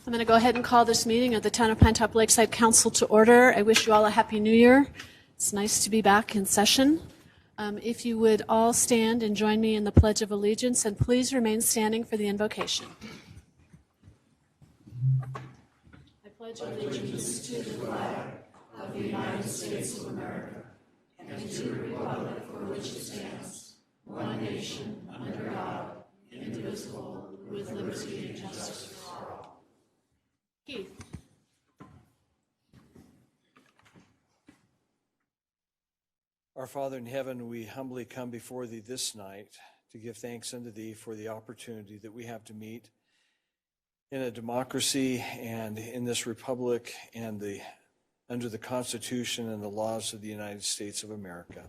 I'm going to go ahead and call this meeting of the Town of Pinetop-Lakeside Council to order. I wish you all a Happy New Year. It's nice to be back in session. If you would all stand and join me in the Pledge of Allegiance, and please remain standing for the invocation. I pledge allegiance to the flag of the United States of America and to the republic for which it stands, one nation, under God, indivisible, with liberty and justice for all. Keith. Our Father in heaven, we humbly come before thee this night to give thanks unto thee for the opportunity that we have to meet in a democracy and in this republic and under the Constitution and the laws of the United States of America.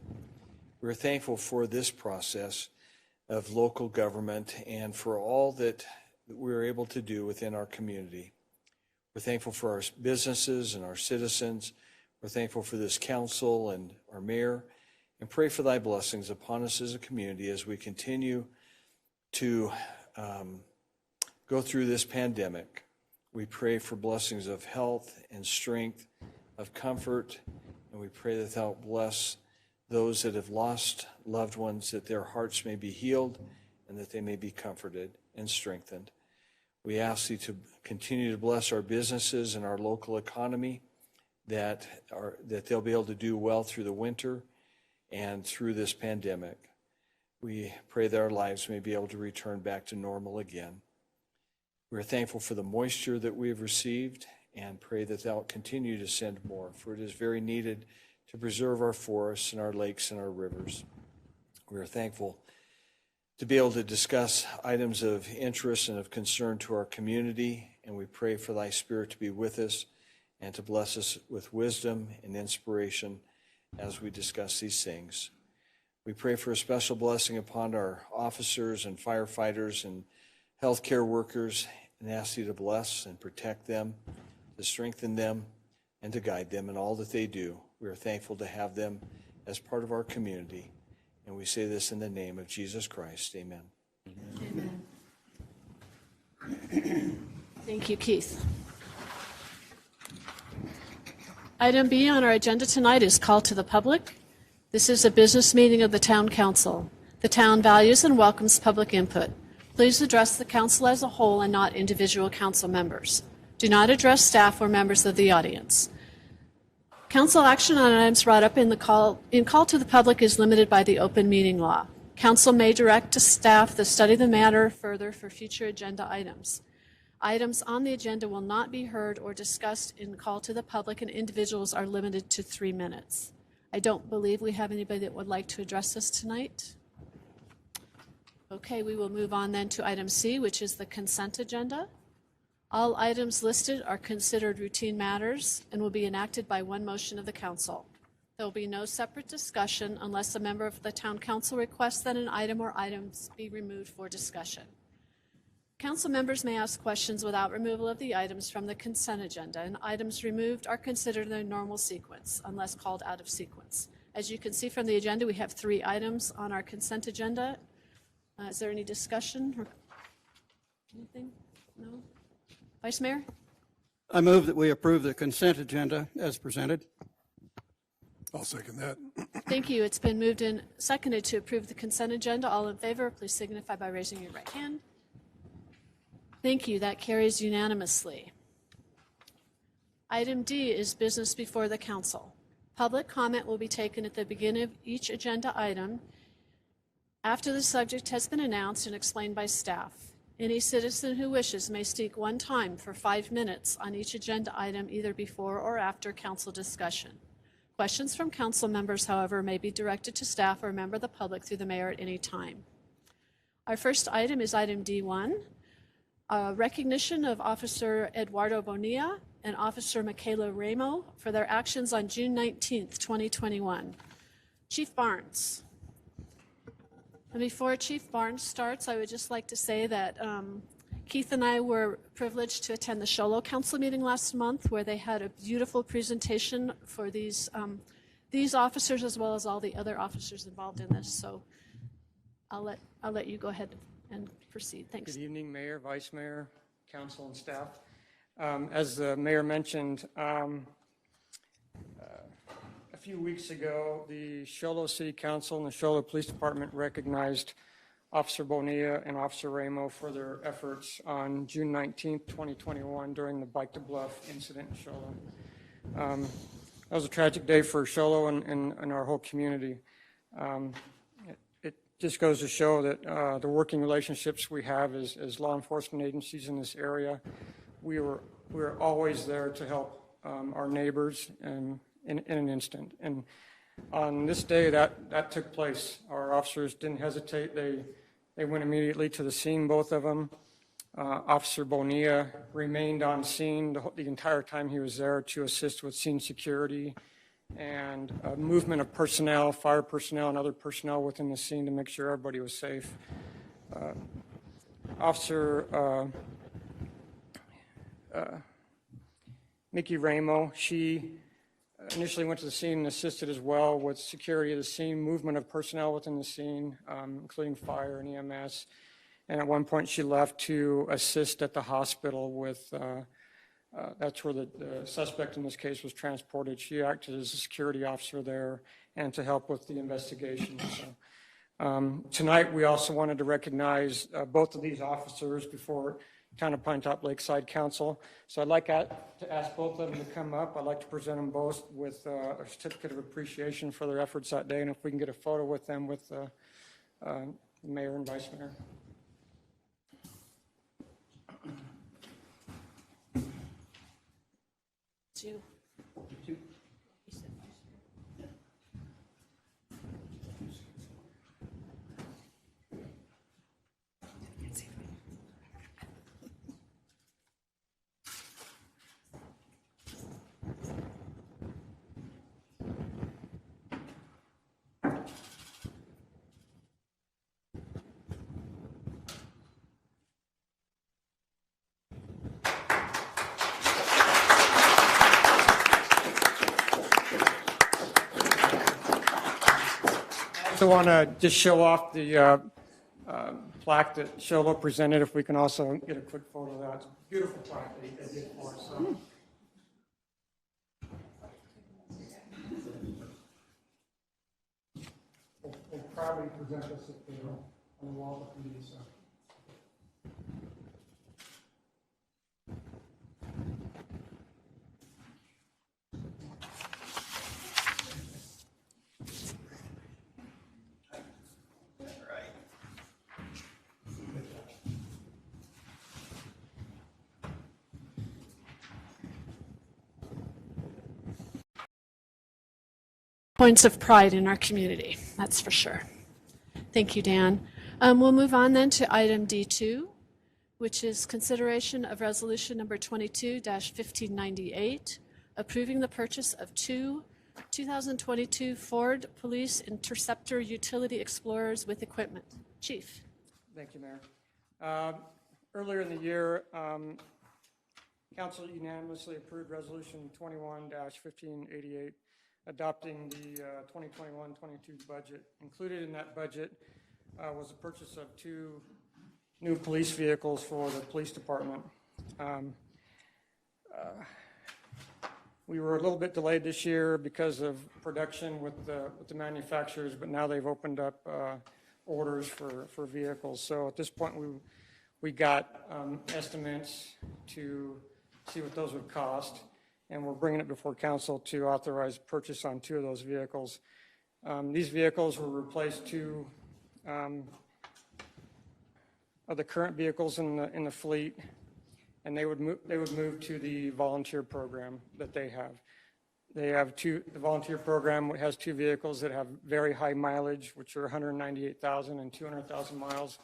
We're thankful for this process of local government and for all that we're able to do within our community. We're thankful for our businesses and our citizens. We're thankful for this council and our mayor, and pray for thy blessings upon us as a community as we continue to go through this pandemic. We pray for blessings of health and strength, of comfort, and we pray that thou bless those that have lost loved ones, that their hearts may be healed and that they may be comforted and strengthened. We ask thee to continue to bless our businesses and our local economy, that they'll be able to do well through the winter and through this pandemic. We pray that our lives may be able to return back to normal again. We're thankful for the moisture that we have received and pray that thou continue to send more, for it is very needed to preserve our forests and our lakes and our rivers. We are thankful to be able to discuss items of interest and of concern to our community, and we pray for thy Spirit to be with us and to bless us with wisdom and inspiration as we discuss these things. We pray for a special blessing upon our officers and firefighters and healthcare workers and ask thee to bless and protect them, to strengthen them, and to guide them in all that they do. We are thankful to have them as part of our community, and we say this in the name of Jesus Christ. Amen. Amen. Thank you, Keith. Item B on our agenda tonight is call to the public. This is a business meeting of the Town Council. The town values and welcomes public input. Please address the council as a whole and not individual council members. Do not address staff or members of the audience. Council action on items brought up in call to the public is limited by the open meeting law. Council may direct to staff to study the matter further for future agenda items. Items on the agenda will not be heard or discussed in call to the public, and individuals are limited to 3 minutes. I don't believe we have anybody that would like to address this tonight. Okay, we will move on then to item C, which is the consent agenda. All items listed are considered routine matters and will be enacted by one motion of the council. There will be no separate discussion unless a member of the town council requests that an item or items be removed for discussion. Council members may ask questions without removal of the items from the consent agenda, and items removed are considered in their normal sequence unless called out of sequence. As you can see from the agenda, we have 3 items on our consent agenda. Is there any discussion or anything? No? Vice Mayor? I move that we approve the consent agenda as presented. I'll second that. Thank you. It's been moved and seconded to approve the consent agenda. All in favor, please signify by raising your right hand. Thank you. That carries unanimously. Item D is business before the council. Public comment will be taken at the beginning of each agenda item after the subject has been announced and explained by staff. Any citizen who wishes may speak one time for 5 minutes on each agenda item, either before or after council discussion. Questions from council members, however, may be directed to staff or a member of the public through the mayor at any time. Our first item is item D1, recognition of Officer Eduardo Bonilla and Officer Michaela Ramo for their actions on June 19th, 2021. Chief Barnes. And before Chief Barnes starts, I would just like to say that Keith and I were privileged to attend the Sholo Council meeting last month, where they had a beautiful presentation for these officers as well as all the other officers involved in this. So I'll let you go ahead and proceed. Thanks. Good evening, Mayor, Vice Mayor, Council, and staff. As the mayor mentioned, a few weeks ago, the Show Low City Council and the Show Low Police Department recognized Officer Bonilla and Officer Ramo for their efforts on June 19th, 2021 during the Bike to Bluff incident in Show Low. That was a tragic day for Show Low and our whole community. It just goes to show that the working relationships we have as law enforcement agencies in this area, we were always there to help our neighbors in an instant. And on this day that took place, our officers didn't hesitate. They went immediately to the scene, both of them. Officer Bonilla remained on scene the entire time he was there to assist with scene security and movement of personnel, fire personnel and other personnel within the scene to make sure everybody was safe. Officer Mickey Ramo, she initially went to the scene and assisted as well with security of the scene, movement of personnel within the scene, including fire and EMS. And at one point she left to assist at the hospital with, that's where the suspect in this case was transported. She acted as a security officer there and to help with the investigation. So, tonight we also wanted to recognize both of these officers before Town of Pinetop-Lakeside Council. So I'd like to ask both of them to come up. I'd like to present them both with a certificate of appreciation for their efforts that day, and if we can get a photo with them with the mayor and vice mayor. It's you. I want to just show off the plaque that Show Low presented. If we can also get a quick photo of that. It's a beautiful plaque that they did for us. So. We'll proudly present this on the wall of the meeting. So. Points of pride in our community, that's for sure. Thank you, Dan. We'll move on then to item D2, which is consideration of resolution number 22-1598, approving the purchase of two 2022 Ford Police Interceptor Utility Explorers with equipment. Chief. Thank you, Mayor. Earlier in the year, Council unanimously approved resolution 21-1588, adopting the 2021-22 budget. Included in that budget was the purchase of two new police vehicles for the police department. We were a little bit delayed this year because of production with the manufacturers, but now they've opened up orders for vehicles. So at this point, we got estimates to see what those would cost, and we're bringing it before council to authorize purchase on two of those vehicles. These vehicles will replace two of the current vehicles in the fleet, and they would move to the volunteer program that they have. They have the volunteer program has two vehicles that have very high mileage, which are 198,000 and 200,000 miles.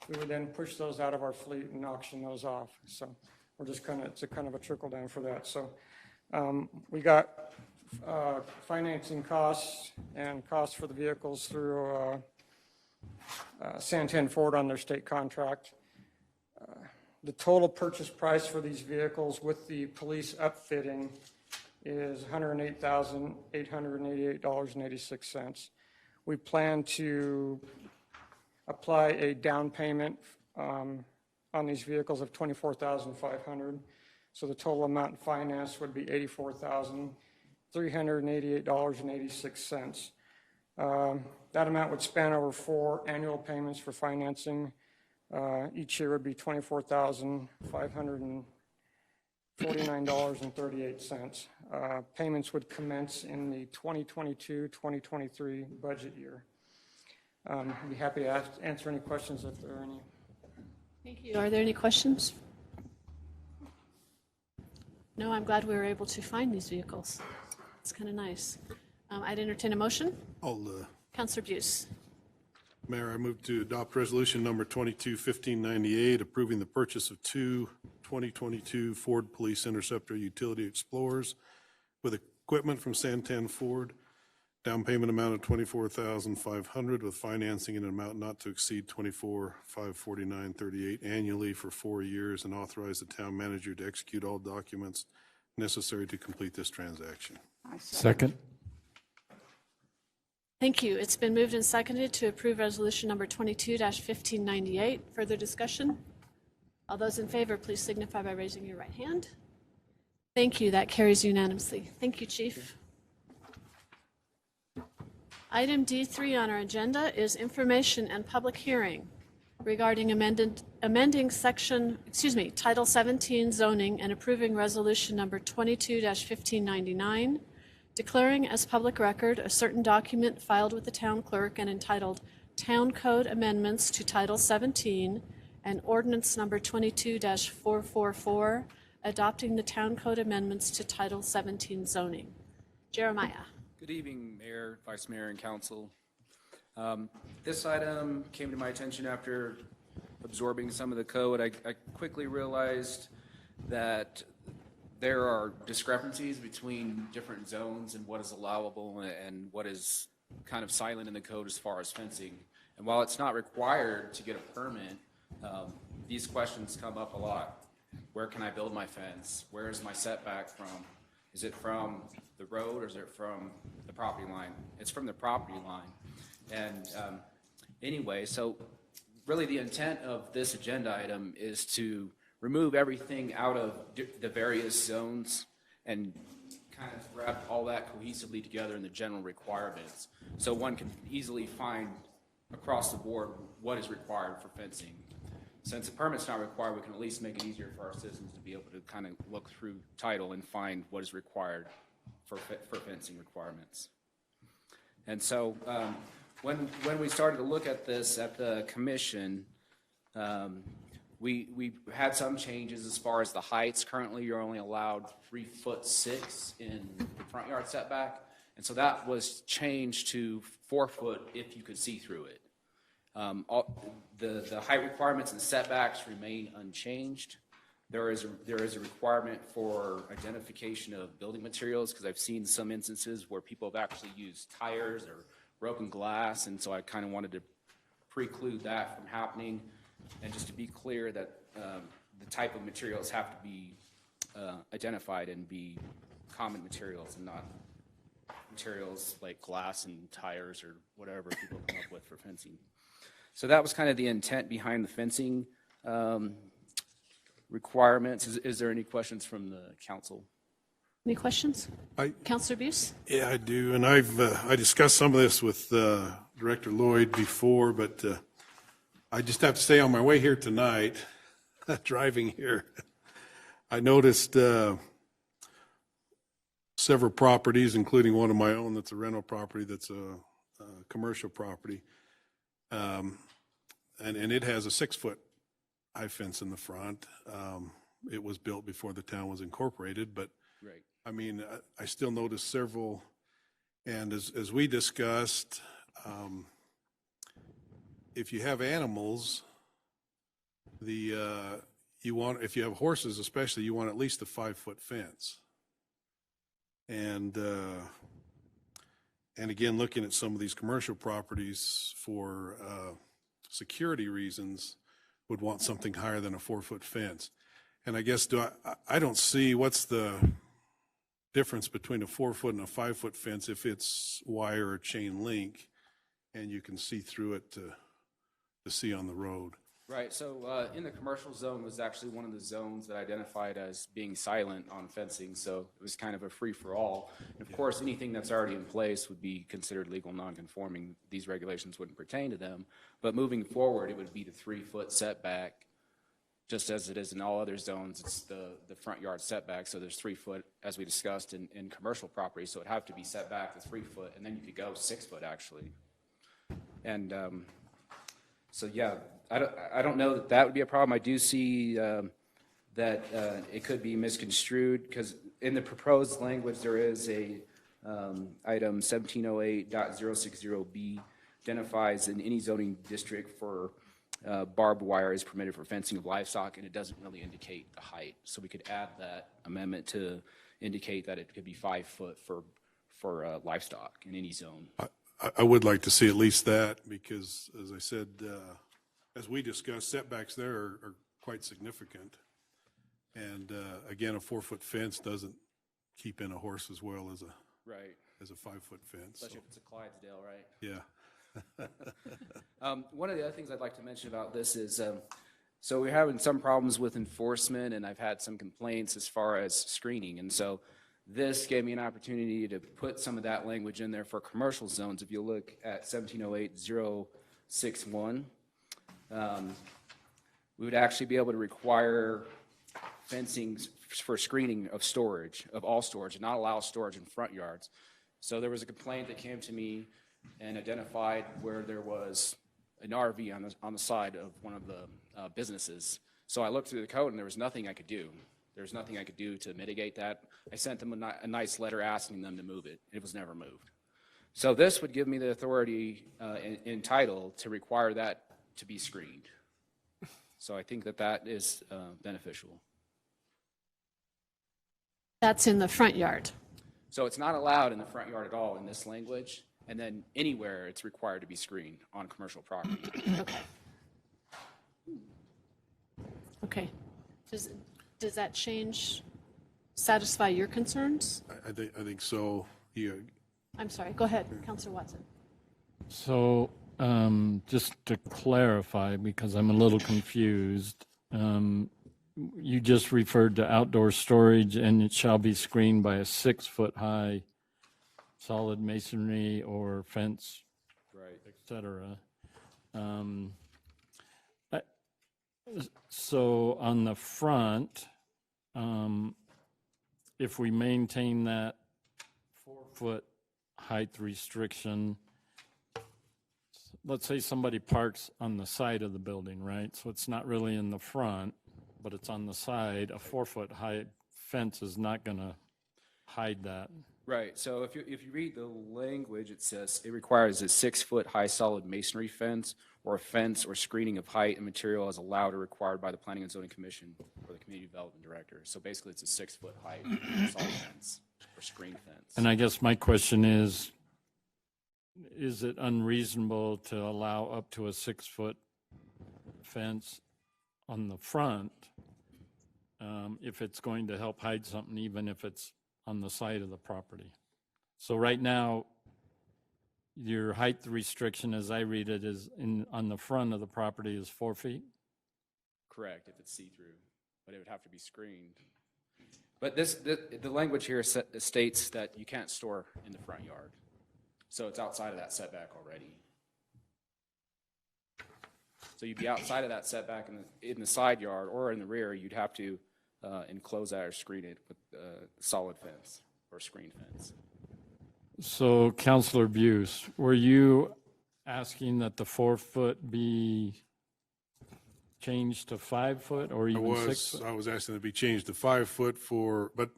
We would then push those out of our fleet and auction those off. So we're just it's a kind of a trickle down for that. So we got financing costs and costs for the vehicles through Santan Ford on their state contract. The total purchase price for these vehicles with the police upfitting is $108,888.86. We plan to apply a down payment on these vehicles of $24,500. So the total amount financed would be $84,388.86. That amount would span over 4 annual payments for financing. Each year would be $24,549.38. Payments would commence in the 2022-2023 budget year. I'd be happy to answer any questions if there are any. Thank you. Are there any questions? No, I'm glad we were able to find these vehicles. It's kind of nice. I'd entertain a motion. Councillor Buse. Mayor, I move to adopt resolution number 22-1598, approving the purchase of 2 2022 Ford Police Interceptor Utility Explorers with equipment from Santan Ford. Down payment amount of $24,500 with financing in an amount not to exceed $24,549.38 annually for 4 years, and authorize the town manager to execute all documents necessary to complete this transaction. Second. Thank you. It's been moved and seconded to approve resolution number 22-1598. Further discussion? All those in favor, please signify by raising your right hand. Thank you. That carries unanimously. Thank you, Chief. Item D3 on our agenda is information and public hearing regarding amending Title 17 zoning and approving resolution number 22-1599, declaring as public record a certain document filed with the town clerk and entitled Town Code Amendments to Title 17 and ordinance number 22-444, adopting the Town Code Amendments to Title 17 zoning. Jeremiah. Good evening, Mayor, Vice Mayor, and Council. This item came to my attention after absorbing some of the code. I quickly realized that there are discrepancies between different zones and what is allowable and what is kind of silent in the code as far as fencing. And while it's not required to get a permit, these questions come up a lot. Where can I build my fence? Where is my setback from? Is it from the road or is it from the property line? It's from the property line. And anyway, so really the intent of this agenda item is to remove everything out of the various zones and kind of wrap all that cohesively together in the general requirements. So one can easily find across the board what is required for fencing. Since a permit's not required, we can at least make it easier for our citizens to be able to kind of look through title and find what is required for fencing requirements. And so when we started to look at this at the commission, we had some changes as far as the heights. Currently, you're only allowed 3'6" in the front yard setback, and so that was changed to 4 foot if you could see through it. The height requirements and setbacks remain unchanged. There is a requirement for identification of building materials, because I've seen some instances where people have actually used tires or broken glass, and so I kind of wanted to preclude that from happening. And just to be clear that the type of materials have to be identified and be common materials and not materials like glass and tires or whatever people come up with for fencing. So that was kind of the intent behind the fencing requirements. Is there any questions from the council? Any questions? Councillor Buse? Yeah, I do, and I discussed some of this with Director Lloyd before, but I just have to say on my way here tonight, driving here, I noticed several properties, including one of my own that's a rental property that's a commercial property, and it has a 6-foot high fence in the front. It was built before the town was incorporated, but Right. I mean, I still noticed several, and as we discussed, if you have animals, if you have horses especially, you want at least a 5-foot fence. And again, looking at some of these commercial properties for security reasons, would want something higher than a 4-foot fence. And I guess I don't see what's the difference between a 4-foot and a 5-foot fence if it's wire or chain link, and you can see through it to see on the road. Right, so in the commercial zone was actually one of the zones that identified as being silent on fencing, so it was kind of a free-for-all. And of course, anything that's already in place would be considered legal non-conforming. These regulations wouldn't pertain to them. But moving forward, it would be the 3-foot setback, just as it is in all other zones. It's the front yard setback, so there's 3 foot, as we discussed, in commercial property, so it'd have to be set back to 3 foot, and then you could go 6 foot, actually. And so, yeah, I don't know that would be a problem. I do see that it could be misconstrued, because in the proposed language, there is a item 1708.060B identifies in any zoning district for barbed wire is permitted for fencing of livestock, and it doesn't really indicate the height. So we could add that amendment to indicate that it could be 5 foot for livestock in any zone. I would like to see at least that, because, as I said, as we discussed, setbacks there are quite significant. And again, a 4-foot fence doesn't keep in a horse as well as a Right. 5-foot fence. Especially if it's a Clydesdale, right? Yeah. One of the other things I'd like to mention about this is, so we're having some problems with enforcement, and I've had some complaints as far as screening. And so this gave me an opportunity to put some of that language in there for commercial zones. If you look at 1708.061, we would actually be able to require fencing for screening of storage, of all storage, and not allow storage in front yards. So there was a complaint that came to me and identified where there was an RV on the side of one of the businesses. So I looked through the code, and there was nothing I could do. There was nothing I could do to mitigate that. I sent them a nice letter asking them to move it. It was never moved. So this would give me the authority in title to require that to be screened. So I think that is beneficial. That's in the front yard. So it's not allowed in the front yard at all in this language, and then anywhere it's required to be screened on commercial property. Okay. Okay. Does that change, satisfy your concerns? I think so. Yeah. I'm sorry, go ahead, Councillor Watson. So, just to clarify, because I'm a little confused, you just referred to outdoor storage, and it shall be screened by a 6-foot-high solid masonry or fence, Right. et cetera. So on the front, if we maintain that 4-foot height restriction, let's say somebody parks on the side of the building, right? So it's not really in the front, but it's on the side. A 4-foot high fence is not going to hide that. Right. So if you read the language, it says it requires a 6-foot-high solid masonry fence or a fence or screening of height and material as allowed or required by the Planning and Zoning Commission or the Community Development Director. So basically, it's a 6-foot-high solid fence or screen fence. And I guess my question is it unreasonable to allow up to a 6-foot fence on the front if it's going to help hide something, even if it's on the side of the property? So right now, your height restriction, as I read it, is on the front of the property is 4 feet? Correct, if it's see-through, but it would have to be screened. But the language here states that you can't store in the front yard. So it's outside of that setback already. So you'd be outside of that setback in the side yard or in the rear, you'd have to enclose that or screen it with a solid fence or screen fence. So, Councillor Buse, were you asking that the 4-foot be changed to 5 foot or even 6 foot? I was asking to be changed to 5 foot but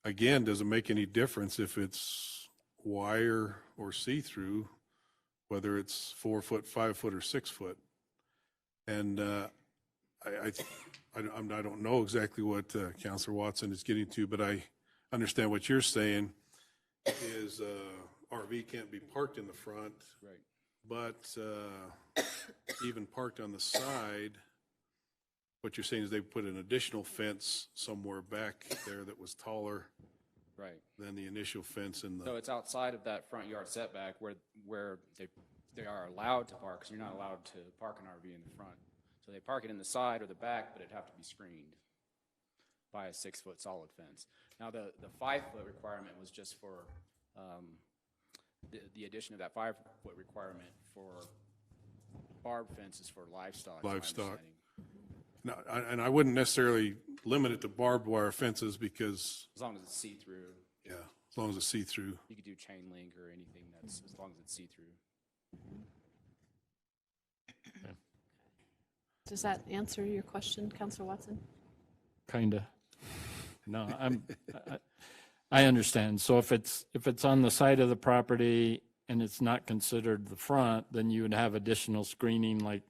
again, does it make any difference if it's wire or see-through, whether it's 4 foot, 5 foot, or 6 foot? And I don't know exactly what Councillor Watson is getting to, but I understand what you're saying is RV can't be parked in the front, Right. but even parked on the side, what you're saying is they put an additional fence somewhere back there that was taller Right. than the initial fence in So the, it's outside of that front yard setback where they they are allowed to park, because you're not allowed to park an RV in the front. So they park it in the side or the back, but it'd have to be screened by a 6-foot solid fence. Now, the 5-foot requirement was just for the addition of that 5-foot requirement for barbed fences for livestock. is my Livestock. understanding. No, and I wouldn't necessarily limit it to barbed wire fences because, As long as it's see-through. yeah, as long as it's see-through. You could do chain link or anything that's, as long as it's see-through. Does that answer your question, Councillor Watson? Kinda. No, I understand. So if it's on the side of the property and it's not considered the front, then you would have additional screening, like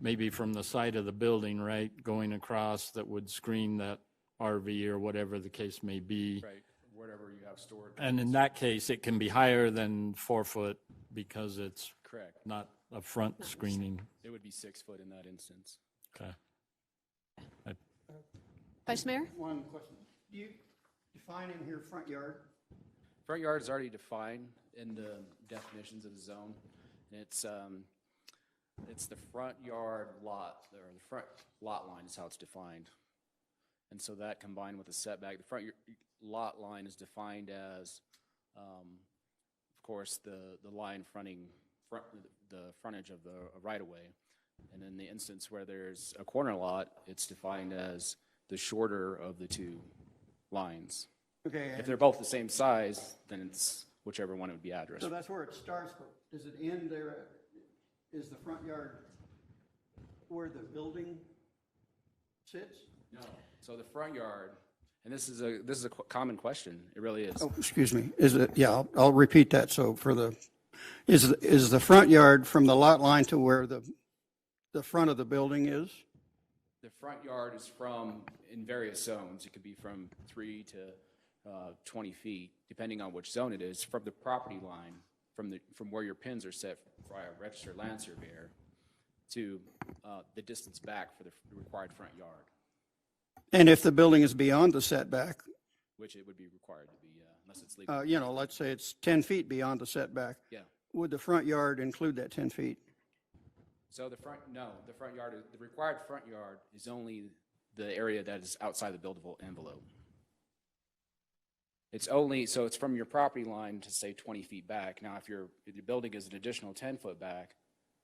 maybe from the side of the building, right, going across that would screen that RV or whatever the case may be. Right, whatever you have stored. And in that case, it can be higher than 4 foot because it's Correct. not a front screening. It would be 6 foot in that instance. Okay. Vice Mayor? One question. Do you define in here front yard? Front yard is already defined in the definitions of the zone. It's the front yard lot, or the front lot line is how it's defined. And so that combined with the setback, the front lot line is defined as, of course, the line fronting the frontage of the right-of-way. And in the instance where there's a corner lot, it's defined as the shorter of the two lines. Okay, If they're both the same size, then it's whichever one it would be addressed. so that's where it starts, but does it end there? Is the front yard where the building sits? No. So the front yard, and this is a common question. It really is. Oh, excuse me. Is it, yeah, I'll repeat that. So for the, is the front yard from the lot line to where the front of the building is? The front yard is from, in various zones, it could be from 3 to 20 feet, depending on which zone it is, from the property line, from where your pins are set by a registered land surveyor, to the distance back for the required front yard, And if the building is beyond the setback, which it would be required to be, unless it's legal. you know, let's say it's 10 feet beyond the setback, Yeah. would the front yard include that 10 feet? So the front yard, the required front yard is only the area that is outside the buildable envelope. It's only, so it's from your property line to say 20 feet back. Now, if your building is an additional 10 foot back,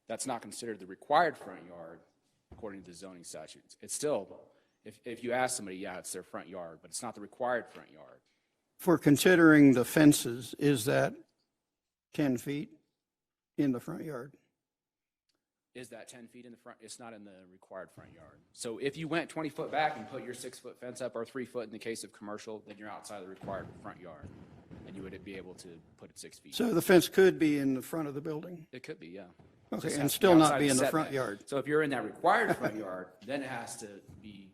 that's not considered the required front yard according to the zoning statutes. It's still, if you ask somebody, yeah, it's their front yard, but it's not the required front yard. For considering the fences, is that 10 feet in the front yard? Is that 10 feet in the front? It's not in the required front yard. So if you went 20 foot back and put your 6-foot fence up, or 3 foot in the case of commercial, then you're outside the required front yard, and you would be able to put it 6 feet. So the fence could be in the front of the building? It could be, yeah. Okay, Just and has to still not outside be in the front setback. yard? So if you're in that required front yard, then it has to be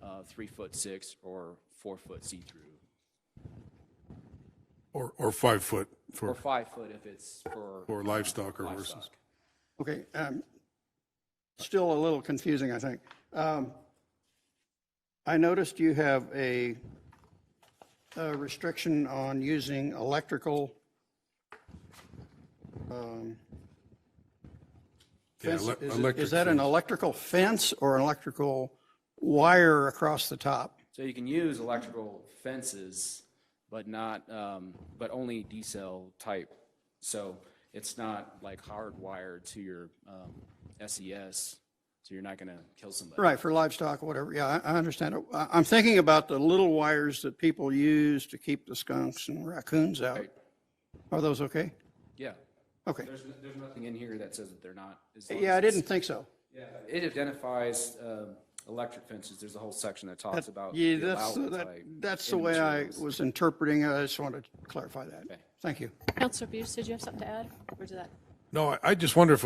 3'6" or 4-foot see-through, Or 5 foot or for 5 foot if it's for livestock or horses. livestock. Okay, still a little confusing, I think. I noticed you have a restriction on using electrical Yeah, fence. electric Is that an fence. electrical fence or an electrical wire across the top? So you can use electrical fences, but not, but only D-cell type. So it's not like hardwired to your SES, so you're not going to kill somebody. Right, for livestock or whatever. Yeah, I understand it. I'm thinking about the little wires that people use to keep the skunks and raccoons out. Right. Are those okay? Yeah. Okay. There's nothing in here that says that they're not. as long Yeah, I as it's- didn't think so. Yeah, it identifies electric fences. There's a whole section that talks about Yeah, the allowable type that's the and way I materials. was interpreting it. I just wanted to clarify that. Okay. Thank you. Councillor Buse, did you have something to add? Or did that? No, I just wonder if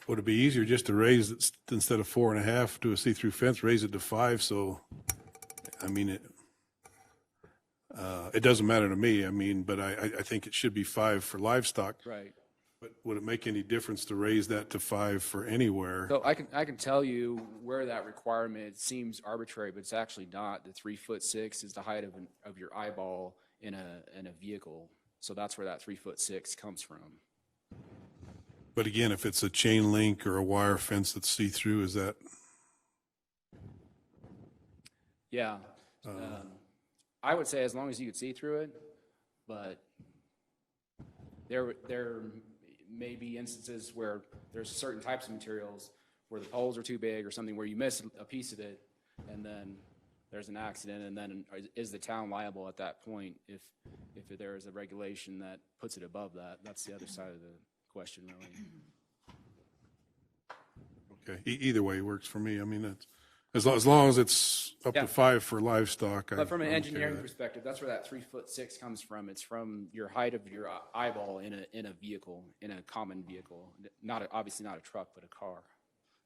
would it be easier just to raise it instead of 4.5 to a see-through fence, raise it to 5. So, I mean, it doesn't matter to me. I mean, but I think it should be 5 for livestock. Right. But would it make any difference to raise that to 5 for anywhere? So I can tell you where that requirement seems arbitrary, but it's actually not. The 3'6" is the height of your eyeball in a vehicle. So that's where that 3'6" comes from. But again, if it's a chain link or a wire fence that's see-through, is that, Yeah. I would say as long as you could see through it, but there may be instances where there's certain types of materials where the poles are too big or something where you miss a piece of it and then there's an accident, and then is the town liable at that point if there is a regulation that puts it above that? That's the other side of the question, really. okay, either way works for me. I mean, that's, as long as it's up Yeah. to 5 for livestock. But from an I'm okay engineering with that. perspective, that's where that 3'6" comes from. It's from your height of your eyeball in a vehicle, in a common vehicle, obviously not a truck, but a car.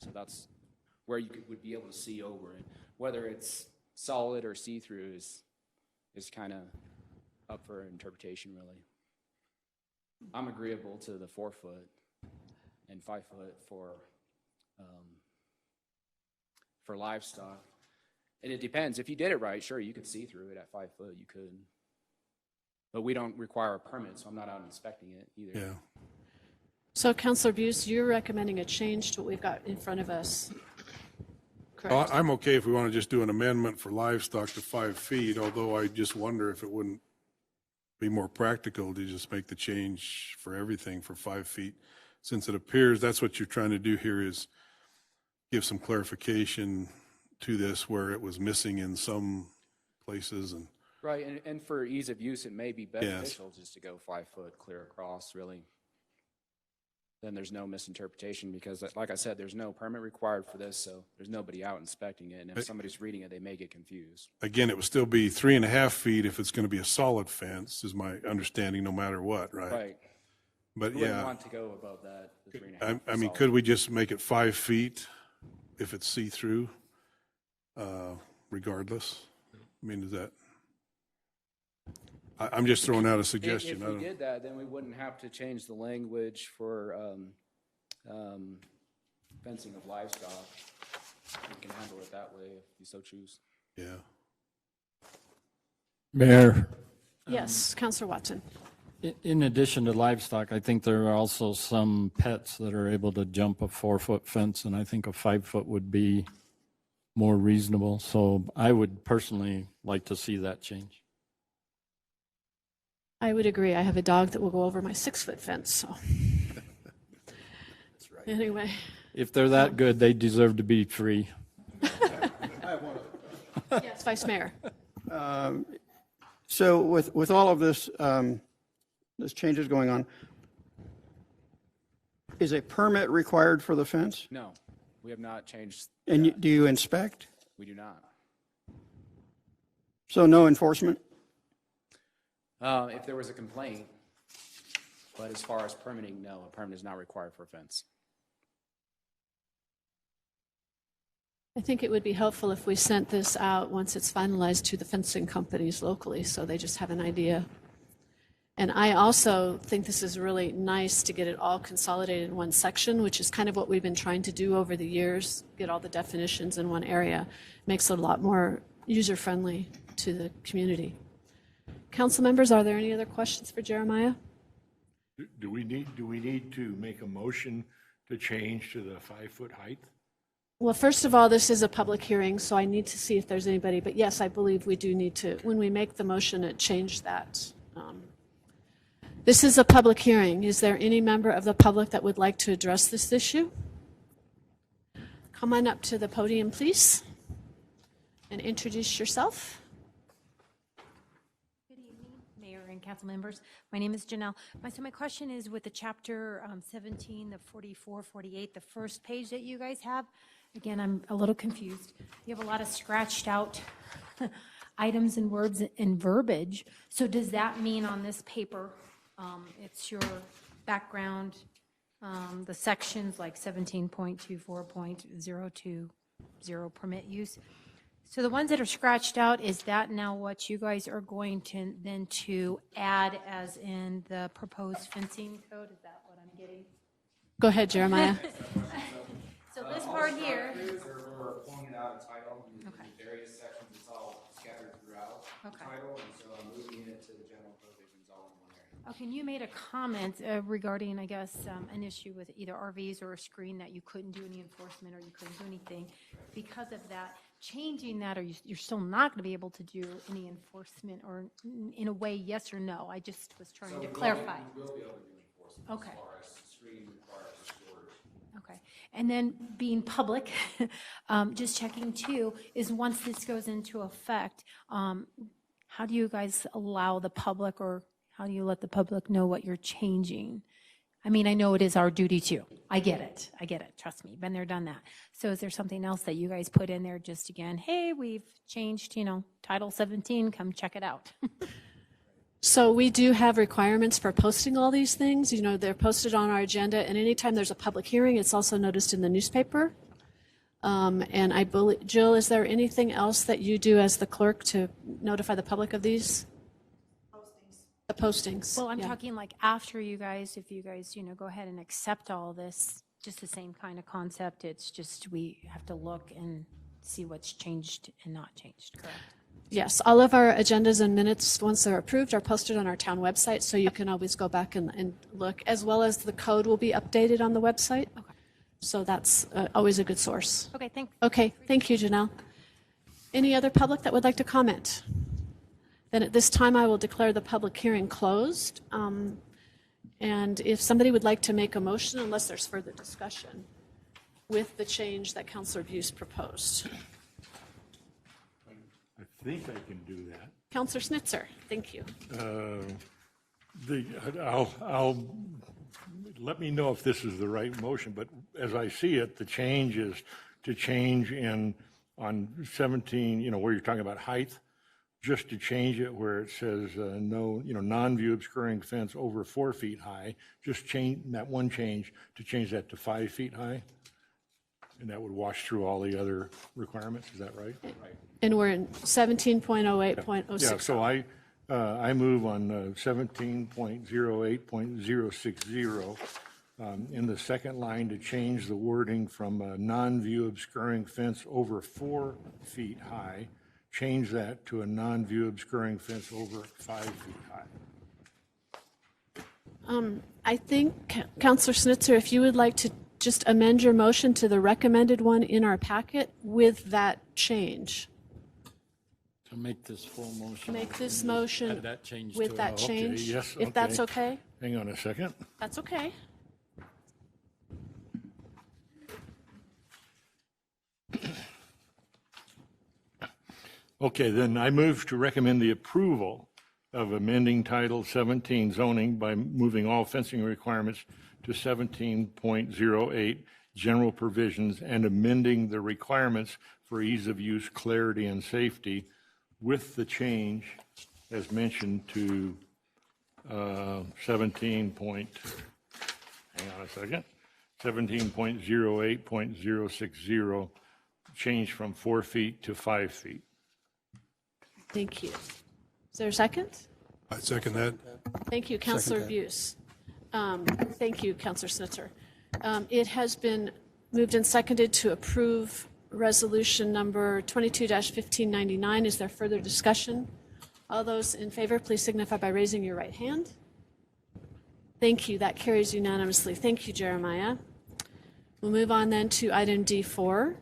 So that's where you would be able to see over it. Whether it's solid or see-through is kind of up for interpretation, really. I'm agreeable to the 4 foot and 5 foot for livestock. And it depends. If you did it right, sure, you could see through it at 5 foot. You could. But we don't require a permit, so I'm not out inspecting it either. Yeah. So Councillor Buse, you're recommending a change to what we've got in front of us, Well, correct? I'm okay if we want to just do an amendment for livestock to 5 feet, although I just wonder if it wouldn't be more practical to just make the change for everything for 5 feet, since it appears that's what you're trying to do here is give some clarification to this where it was missing in some places. And Right, and for ease of use, it may be beneficial just to go 5 foot clear across, really. Then there's no misinterpretation because, like I said, there's no permit required for this, so there's nobody out inspecting it. And if somebody's reading it, they may get confused. again, it would still be 3.5 feet if it's going to be a solid fence, is my understanding, no matter what, right? Right. But You wouldn't yeah, want to go above that, the 3.5. I mean, solid. could we just make it 5 feet if it's see-through, regardless? I mean, is that, I'm just throwing out a suggestion. If I we don't- did that, then we wouldn't have to change the language for fencing of livestock. We can handle it that way if you so choose. Yeah. Mayor, Yes, Councillor Watson. in addition to livestock, I think there are also some pets that are able to jump a 4-foot fence, and I think a 5 foot would be more reasonable. So I would personally like to see that change. I would agree. I have a dog that will go over my 6-foot fence, so. That's right. Anyway, If they're that good, they deserve to be free. yes, Vice Mayor. So with all of this, this changes going on, is a permit required for the fence? No, we have not changed. And do you inspect? We do not. So no enforcement? If there was a complaint, but as far as permitting, no, a permit is not required for a fence. I think it would be helpful if we sent this out once it's finalized to the fencing companies locally, so they just have an idea. And I also think this is really nice to get it all consolidated in one section, which is kind of what we've been trying to do over the years, get all the definitions in one area. Makes it a lot more user-friendly to the community. Council members, are there any other questions for Jeremiah? Do we need to make a motion to change to the 5-foot height? Well, first of all, this is a public hearing, so I need to see if there's anybody. But yes, I believe we do need to, when we make the motion, change that. This is a public hearing. Is there any member of the public that would like to address this issue? Come on up to the podium, please, and introduce yourself. Good evening, Mayor and council members. My name is Janelle. So my question is with the chapter 17, the 44, 48, the first page that you guys have. Again, I'm a little confused. You have a lot of scratched out items and words and verbiage. So does that mean on this paper, it's your background, the sections like 17.24.020 permit use? So the ones that are scratched out, is that now what you guys are going to then to add as in the proposed fencing code? Is that what I'm getting? Go ahead, Jeremiah. So this part here, We're pulling it out of title, and Okay. in various sections, it's all scattered throughout the Okay. title, and so I'm moving it to the general provisions all in one area. Okay, and you made a comment regarding, I guess, an issue with either RVs or a screen that you couldn't do any enforcement or you couldn't do anything. Because of that, changing that, or you're still not going to be able to do any enforcement, or in a way, yes or no? I just was trying to clarify. We will be able to do enforcement Okay. as far as screening requires storage. Okay, and then being public, just checking too, is once this goes into effect, how do you guys allow the public, or how do you let the public know what you're changing? I mean, I know it is our duty too. I get it, trust me, been there, done that. So is there something else that you guys put in there just again, hey, we've changed, Title 17, come check it out? So we do have requirements for posting all these things. They're posted on our agenda, and anytime there's a public hearing, it's also noticed in the newspaper. And I believe, Jill, is there anything else that you do as the clerk to notify the public of these? The postings. Well, I'm yeah. talking like after you guys, if you guys, go ahead and accept all this, just the same kind of concept. It's just we have to look and see what's changed and not changed, correct? Yes, all of our agendas and minutes, once they're approved, are posted on our town website, so you can always go back and look, as well as the code will be updated on the website. Okay. So that's always a good source. Okay, thanks. Okay, thank you, Janelle. Any other public that would like to comment? Then at this time, I will declare the public hearing closed. And if somebody would like to make a motion, unless there's further discussion, with the change that Councillor Buse proposed. I think I can do that. Councillor Snitzer, thank you. I'll let me know if this is the right motion, but as I see it, the change is to change on 17, where you're talking about height, just to change it where it says no, non-view obscuring fence over 4 feet high, just change that one change to change that to 5 feet high. And that would wash through all the other requirements, is that right? And we're in 17.08.06. Yeah, so I move on 17.08.060 in the second line to change the wording from a non-view obscuring fence over 4 feet high, change that to a non-view obscuring fence over 5 feet high. I think, Councillor Snitzer, if you would like to just amend your motion to the recommended one in our packet with that change. To make this full motion. Make this motion Add that change with to it. that Okay, change. yes, If that's okay. okay? Hang on a second. That's okay. Okay, then I move to recommend the approval of amending Title 17 zoning by moving all fencing requirements to 17.08 general provisions and amending the requirements for ease of use, clarity, and safety with the change as mentioned to 17.08.060, change from 4 feet to 5 feet. Thank you. Is there a second? I second that. Thank you, Councillor that. Buse. Thank you, Councillor Snitzer. It has been moved and seconded to approve resolution number 22-1599. Is there further discussion? All those in favor, please signify by raising your right hand. Thank you. That carries unanimously. Thank you, Jeremiah. We'll move on then to item D4,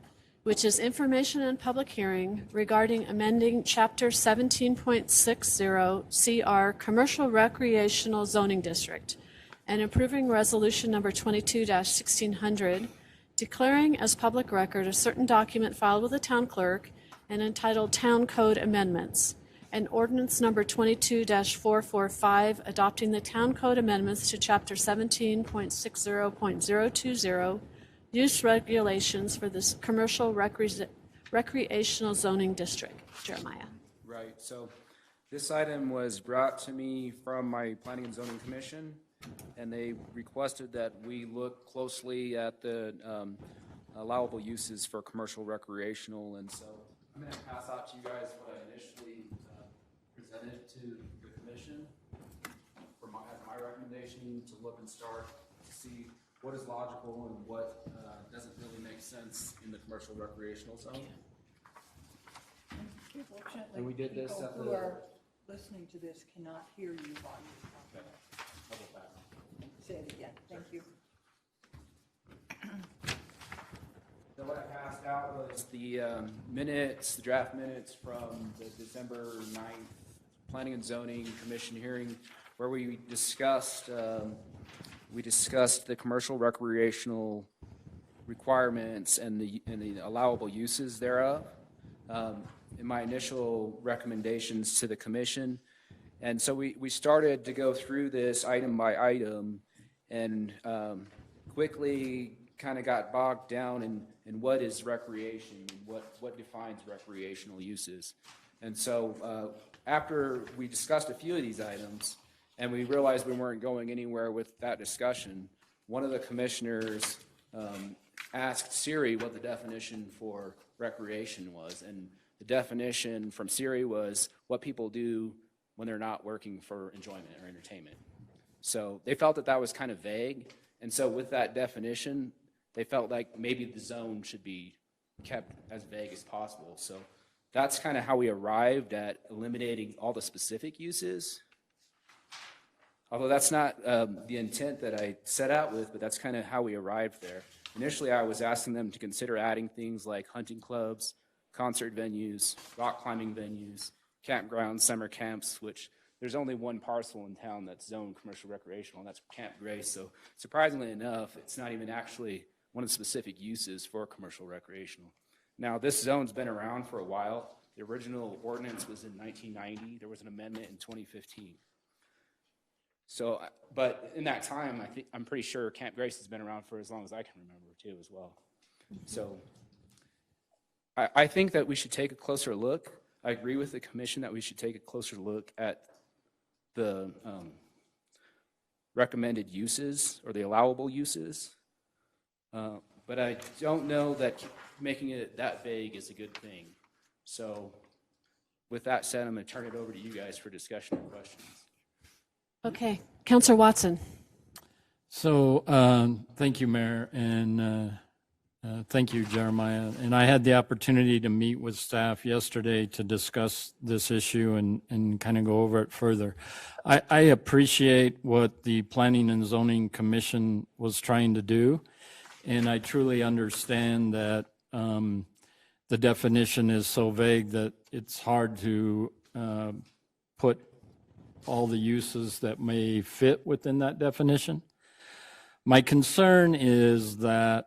which is information and public hearing regarding amending Chapter 17.60 CR Commercial Recreational Zoning District and approving resolution number 22-1600, declaring as public record a certain document filed with the town clerk and entitled Town Code Amendments, and ordinance number 22-445, adopting the Town Code Amendments to Chapter 17.60.020, use regulations for this commercial recreational zoning district. Jeremiah. Right, so this item was brought to me from my Planning and Zoning Commission, and they requested that we look closely at the allowable uses for commercial recreational, and so I'm going to pass out to you guys what I initially presented to the commission as my recommendation to look and start to see what is logical and what doesn't really make sense in the commercial recreational zone. And we did this at the listening to this cannot hear you while you're talking. Say it again. Thank you. So what I passed out was the minutes, the draft minutes from the December 9th Planning and Zoning Commission hearing, where we discussed the commercial recreational requirements and the allowable uses thereof in my initial recommendations to the commission. And so we started to go through this item by item and quickly kind of got bogged down in what is recreation and what defines recreational uses. And so after we discussed a few of these items and we realized we weren't going anywhere with that discussion, one of the commissioners asked Siri what the definition for recreation was. And the definition from Siri was what people do when they're not working for enjoyment or entertainment. So they felt that that was kind of vague. And so with that definition, they felt like maybe the zone should be kept as vague as possible. So that's kind of how we arrived at eliminating all the specific uses. Although that's not the intent that I set out with, but that's kind of how we arrived there. Initially, I was asking them to consider adding things like hunting clubs, concert venues, rock climbing venues, campgrounds, summer camps, which there's only one parcel in town that's zoned commercial recreational, and that's Camp Grace. So surprisingly enough, it's not even actually one of the specific uses for commercial recreational. Now, this zone's been around for a while. The original ordinance was in 1990. There was an amendment in 2015. So, but in that time, I'm pretty sure Camp Grace has been around for as long as I can remember too as well. So I think that we should take a closer look. I agree with the commission that we should take a closer look at the recommended uses or the allowable uses. But I don't know that making it that vague is a good thing. So with that said, I'm going to turn it over to you guys for discussion and questions. Okay, Councillor Watson. So thank you, Mayor, and thank you, Jeremiah. And I had the opportunity to meet with staff yesterday to discuss this issue and kind of go over it further. I appreciate what the Planning and Zoning Commission was trying to do, and I truly understand that the definition is so vague that it's hard to put all the uses that may fit within that definition. My concern is that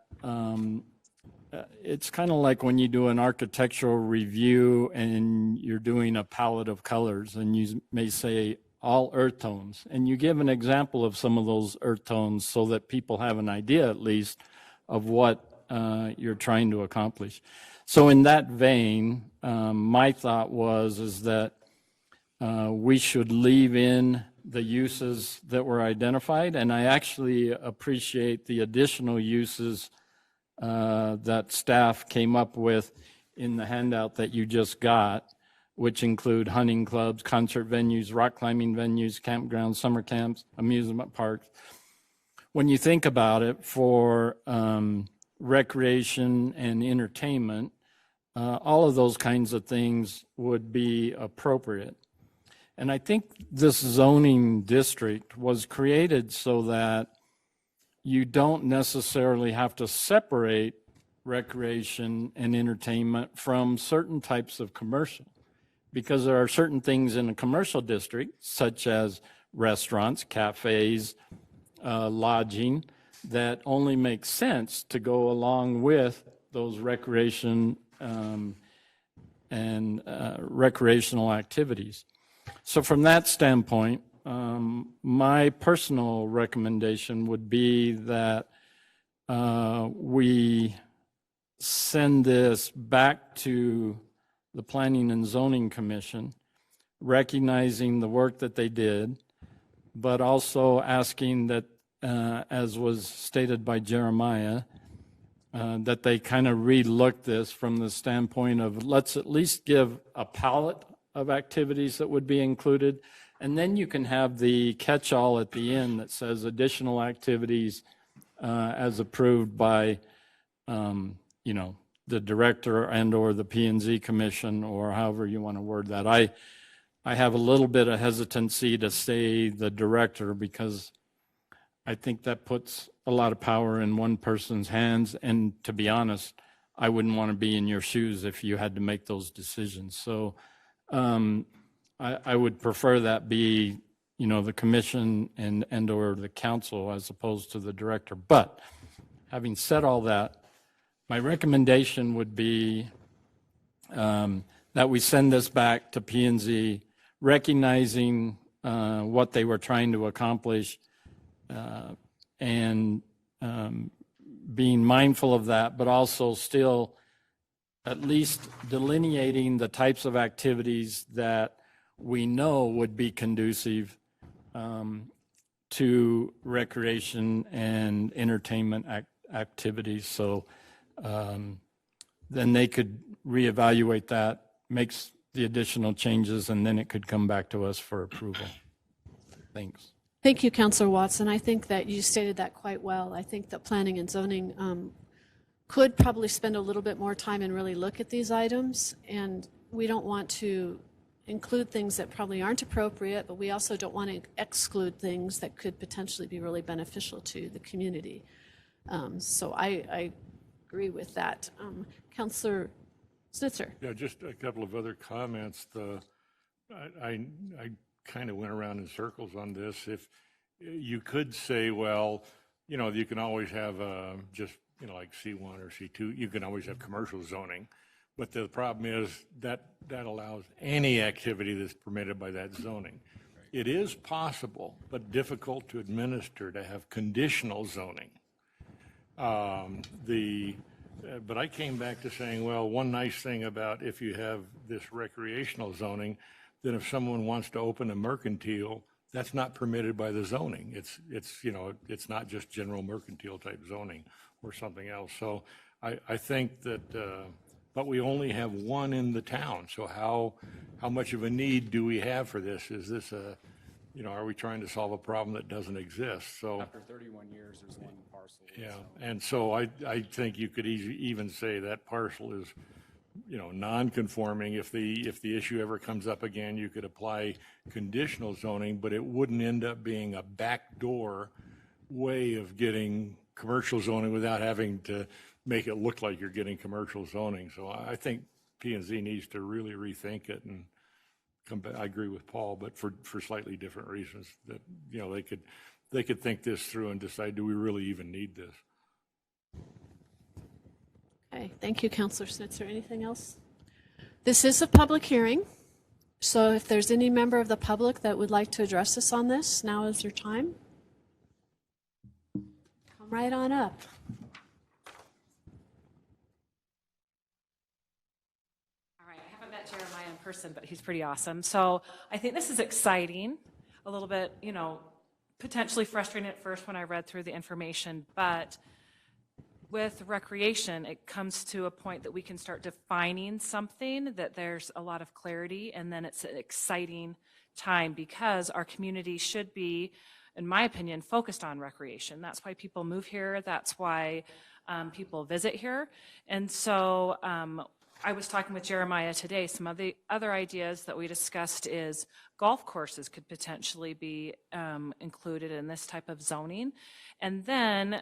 it's kind of like when you do an architectural review and you're doing a palette of colors and you may say all earth tones, and you give an example of some of those earth tones so that people have an idea at least of what you're trying to accomplish. So in that vein, my thought is that we should leave in the uses that were identified, and I actually appreciate the additional uses that staff came up with in the handout that you just got, which include hunting clubs, concert venues, rock climbing venues, campgrounds, summer camps, amusement parks. When you think about it, for recreation and entertainment, all of those kinds of things would be appropriate. And I think this zoning district was created so that you don't necessarily have to separate recreation and entertainment from certain types of commercial, because there are certain things in a commercial district, such as restaurants, cafes, lodging, that only make sense to go along with those recreation and recreational activities. So from that standpoint, my personal recommendation would be that we send this back to the Planning and Zoning Commission, recognizing the work that they did, but also asking that, as was stated by Jeremiah, that they kind of relook this from the standpoint of let's at least give a palette of activities that would be included, and then you can have the catch-all at the end that says additional activities as approved by, the director and or the P&Z Commission, or however you want to word that. I have a little bit of hesitancy to say the director because I think that puts a lot of power in one person's hands. And to be honest, I wouldn't want to be in your shoes if you had to make those decisions. So I would prefer that be, the commission and or the council as opposed to the director. But having said all that, my recommendation would be that we send this back to P&Z, recognizing what they were trying to accomplish and being mindful of that, but also still at least delineating the types of activities that we know would be conducive to recreation and entertainment activities. So then they could reevaluate that, makes the additional changes, and then it could come back to us for approval. Thanks. Thank you, Councillor Watson. I think that you stated that quite well. I think that planning and zoning could probably spend a little bit more time and really look at these items. And we don't want to include things that probably aren't appropriate, but we also don't want to exclude things that could potentially be really beneficial to the community. So I agree with that. Councillor Snitzer. Yeah, just a couple of other comments. I kind of went around in circles on this. If you could say, well, you can always have just, like C1 or C2, you can always have commercial zoning. But the problem is that allows any activity that's permitted by that zoning. It is possible, but difficult to administer, to have conditional zoning. But I came back to saying, well, one nice thing about if you have this recreational zoning, then if someone wants to open a mercantile, that's not permitted by the zoning. It's not just general mercantile type zoning or something else. So I think that, but we only have one in the town. So how much of a need do we have for this? Is this are we trying to solve a problem that doesn't exist? So After 31 years, there's one parcel. yeah, and so I think you could even say that parcel is, non-conforming. If the issue ever comes up again, you could apply conditional zoning, but it wouldn't end up being a backdoor way of getting commercial zoning without having to make it look like you're getting commercial zoning. So I think P&Z needs to really rethink it and come back. I agree with Paul, but for slightly different reasons. That they could think this through and decide, do we really even need this? Okay, thank you, Councillor Snitzer. Anything else? This is a public hearing, so if there's any member of the public that would like to address us on this, now is your time. Come right on up. All right, I haven't met Jeremiah in person, but he's pretty awesome. So I think this is exciting, a little bit, potentially frustrating at first when I read through the information, but with recreation, it comes to a point that we can start defining something, that there's a lot of clarity, and then it's an exciting time because our community should be, in my opinion, focused on recreation. That's why people move here. That's why people visit here. And so I was talking with Jeremiah today. Some of the other ideas that we discussed is golf courses could potentially be included in this type of zoning. And then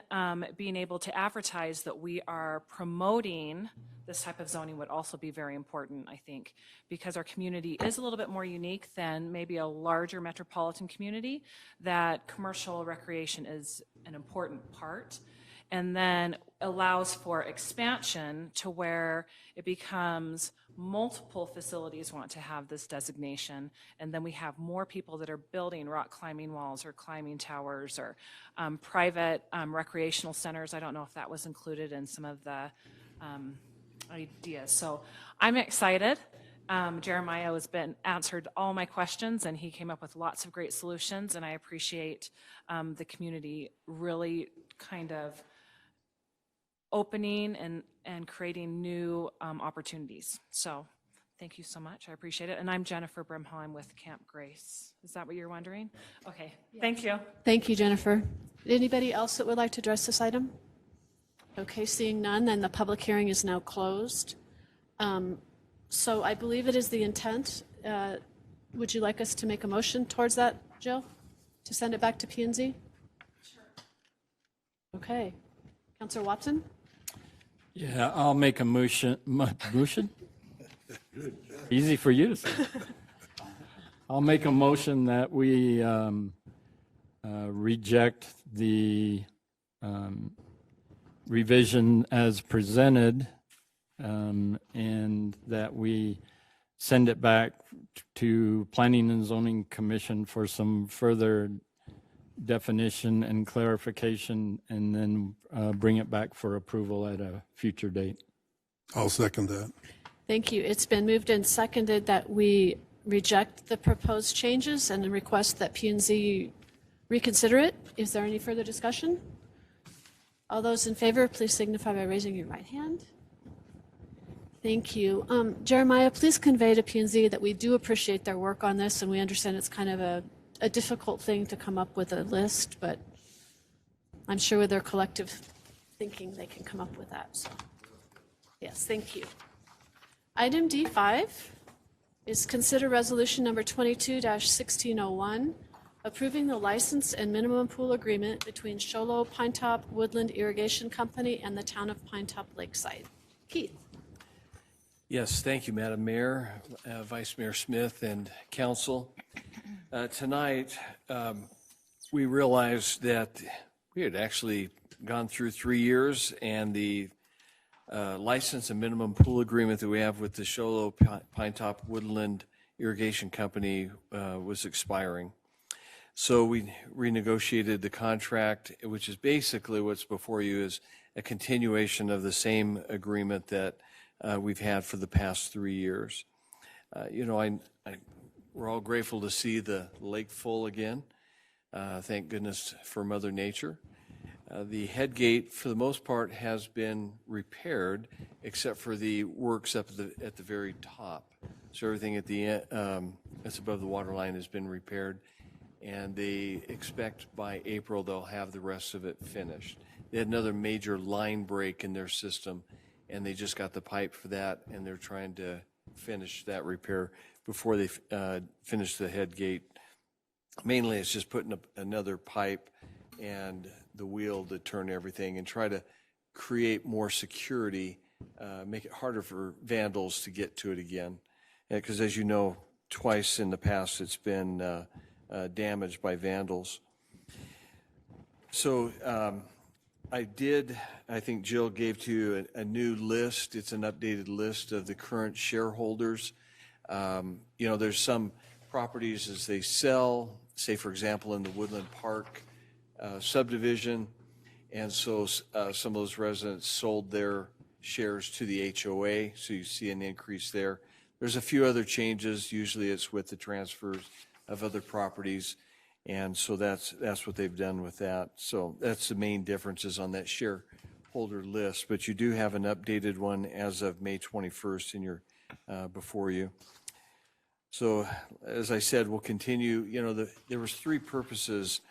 being able to advertise that we are promoting this type of zoning would also be very important, I think, because our community is a little bit more unique than maybe a larger metropolitan community, that commercial recreation is an important part, and then allows for expansion to where it becomes multiple facilities want to have this designation, and then we have more people that are building rock climbing walls or climbing towers or private recreational centers. I don't know if that was included in some of the ideas. So I'm excited. Jeremiah has answered all my questions, and he came up with lots of great solutions, and I appreciate the community really kind of opening and creating new opportunities. So thank you so much. I appreciate it. And I'm Jennifer Brimhall. I'm with Camp Grace. Is that what you're wondering? Okay. Yes. Thank you. Thank you, Jennifer. Anybody else that would like to address this item? Okay, seeing none, then the public hearing is now closed. So I believe it is the intent would you like us to make a motion towards that, Jill? To send it back to P&Z? Sure. Okay. Councillor Watson? Yeah, I'll make a motion. Motion? Easy for you to say. I'll make a motion that we reject the revision as presented, and that we send it back to Planning and Zoning Commission for some further definition and clarification, and then bring it back for approval at a future date. I'll second that. Thank you. It's been moved and seconded that we reject the proposed changes and request that P&Z reconsider it. Is there any further discussion? All those in favor, please signify by raising your right hand. Thank you. Jeremiah, please convey to P&Z that we do appreciate their work on this, and we understand it's kind of a difficult thing to come up with a list, but I'm sure with their collective thinking they can come up with that. So, yes, thank you. Item D5 is consider resolution number 22-1601, approving the license and minimum pool agreement between Sholo Pinetop Woodland Irrigation Company and the town of Pinetop-Lakeside. Keith. Yes, thank you, Madam Mayor, Vice Mayor Smith, and Council. Tonight, we realized that we had actually gone through 3 years, and the license and minimum pool agreement that we have with the Sholo Pinetop Woodland Irrigation Company was expiring. So we renegotiated the contract, which is basically what's before you is a continuation of the same agreement that we've had for the past 3 years. We're all grateful to see the lake full again. Thank goodness for Mother Nature. The head gate, for the most part, has been repaired, except for the works up at the very top. So everything at the end, that's above the water line has been repaired, and they expect by April they'll have the rest of it finished. They had another major line break in their system, and they just got the pipe for that, and they're trying to finish that repair before they finish the head gate. Mainly, it's just putting up another pipe and the wheel to turn everything and try to create more security, make it harder for vandals to get to it again. Because as you know, twice in the past it's been damaged by vandals. So I think Jill gave to you a new list. It's an updated list of the current shareholders. There's some properties as they sell, say for example in the Woodland Park subdivision, and so some of those residents sold their shares to the HOA, so you see an increase there. There's a few other changes. Usually it's with the transfers of other properties, and so that's what they've done with that. So that's the main differences on that shareholder list, but you do have an updated one as of May 21st in your before you. So as I said, we'll continue. There was 3 purposes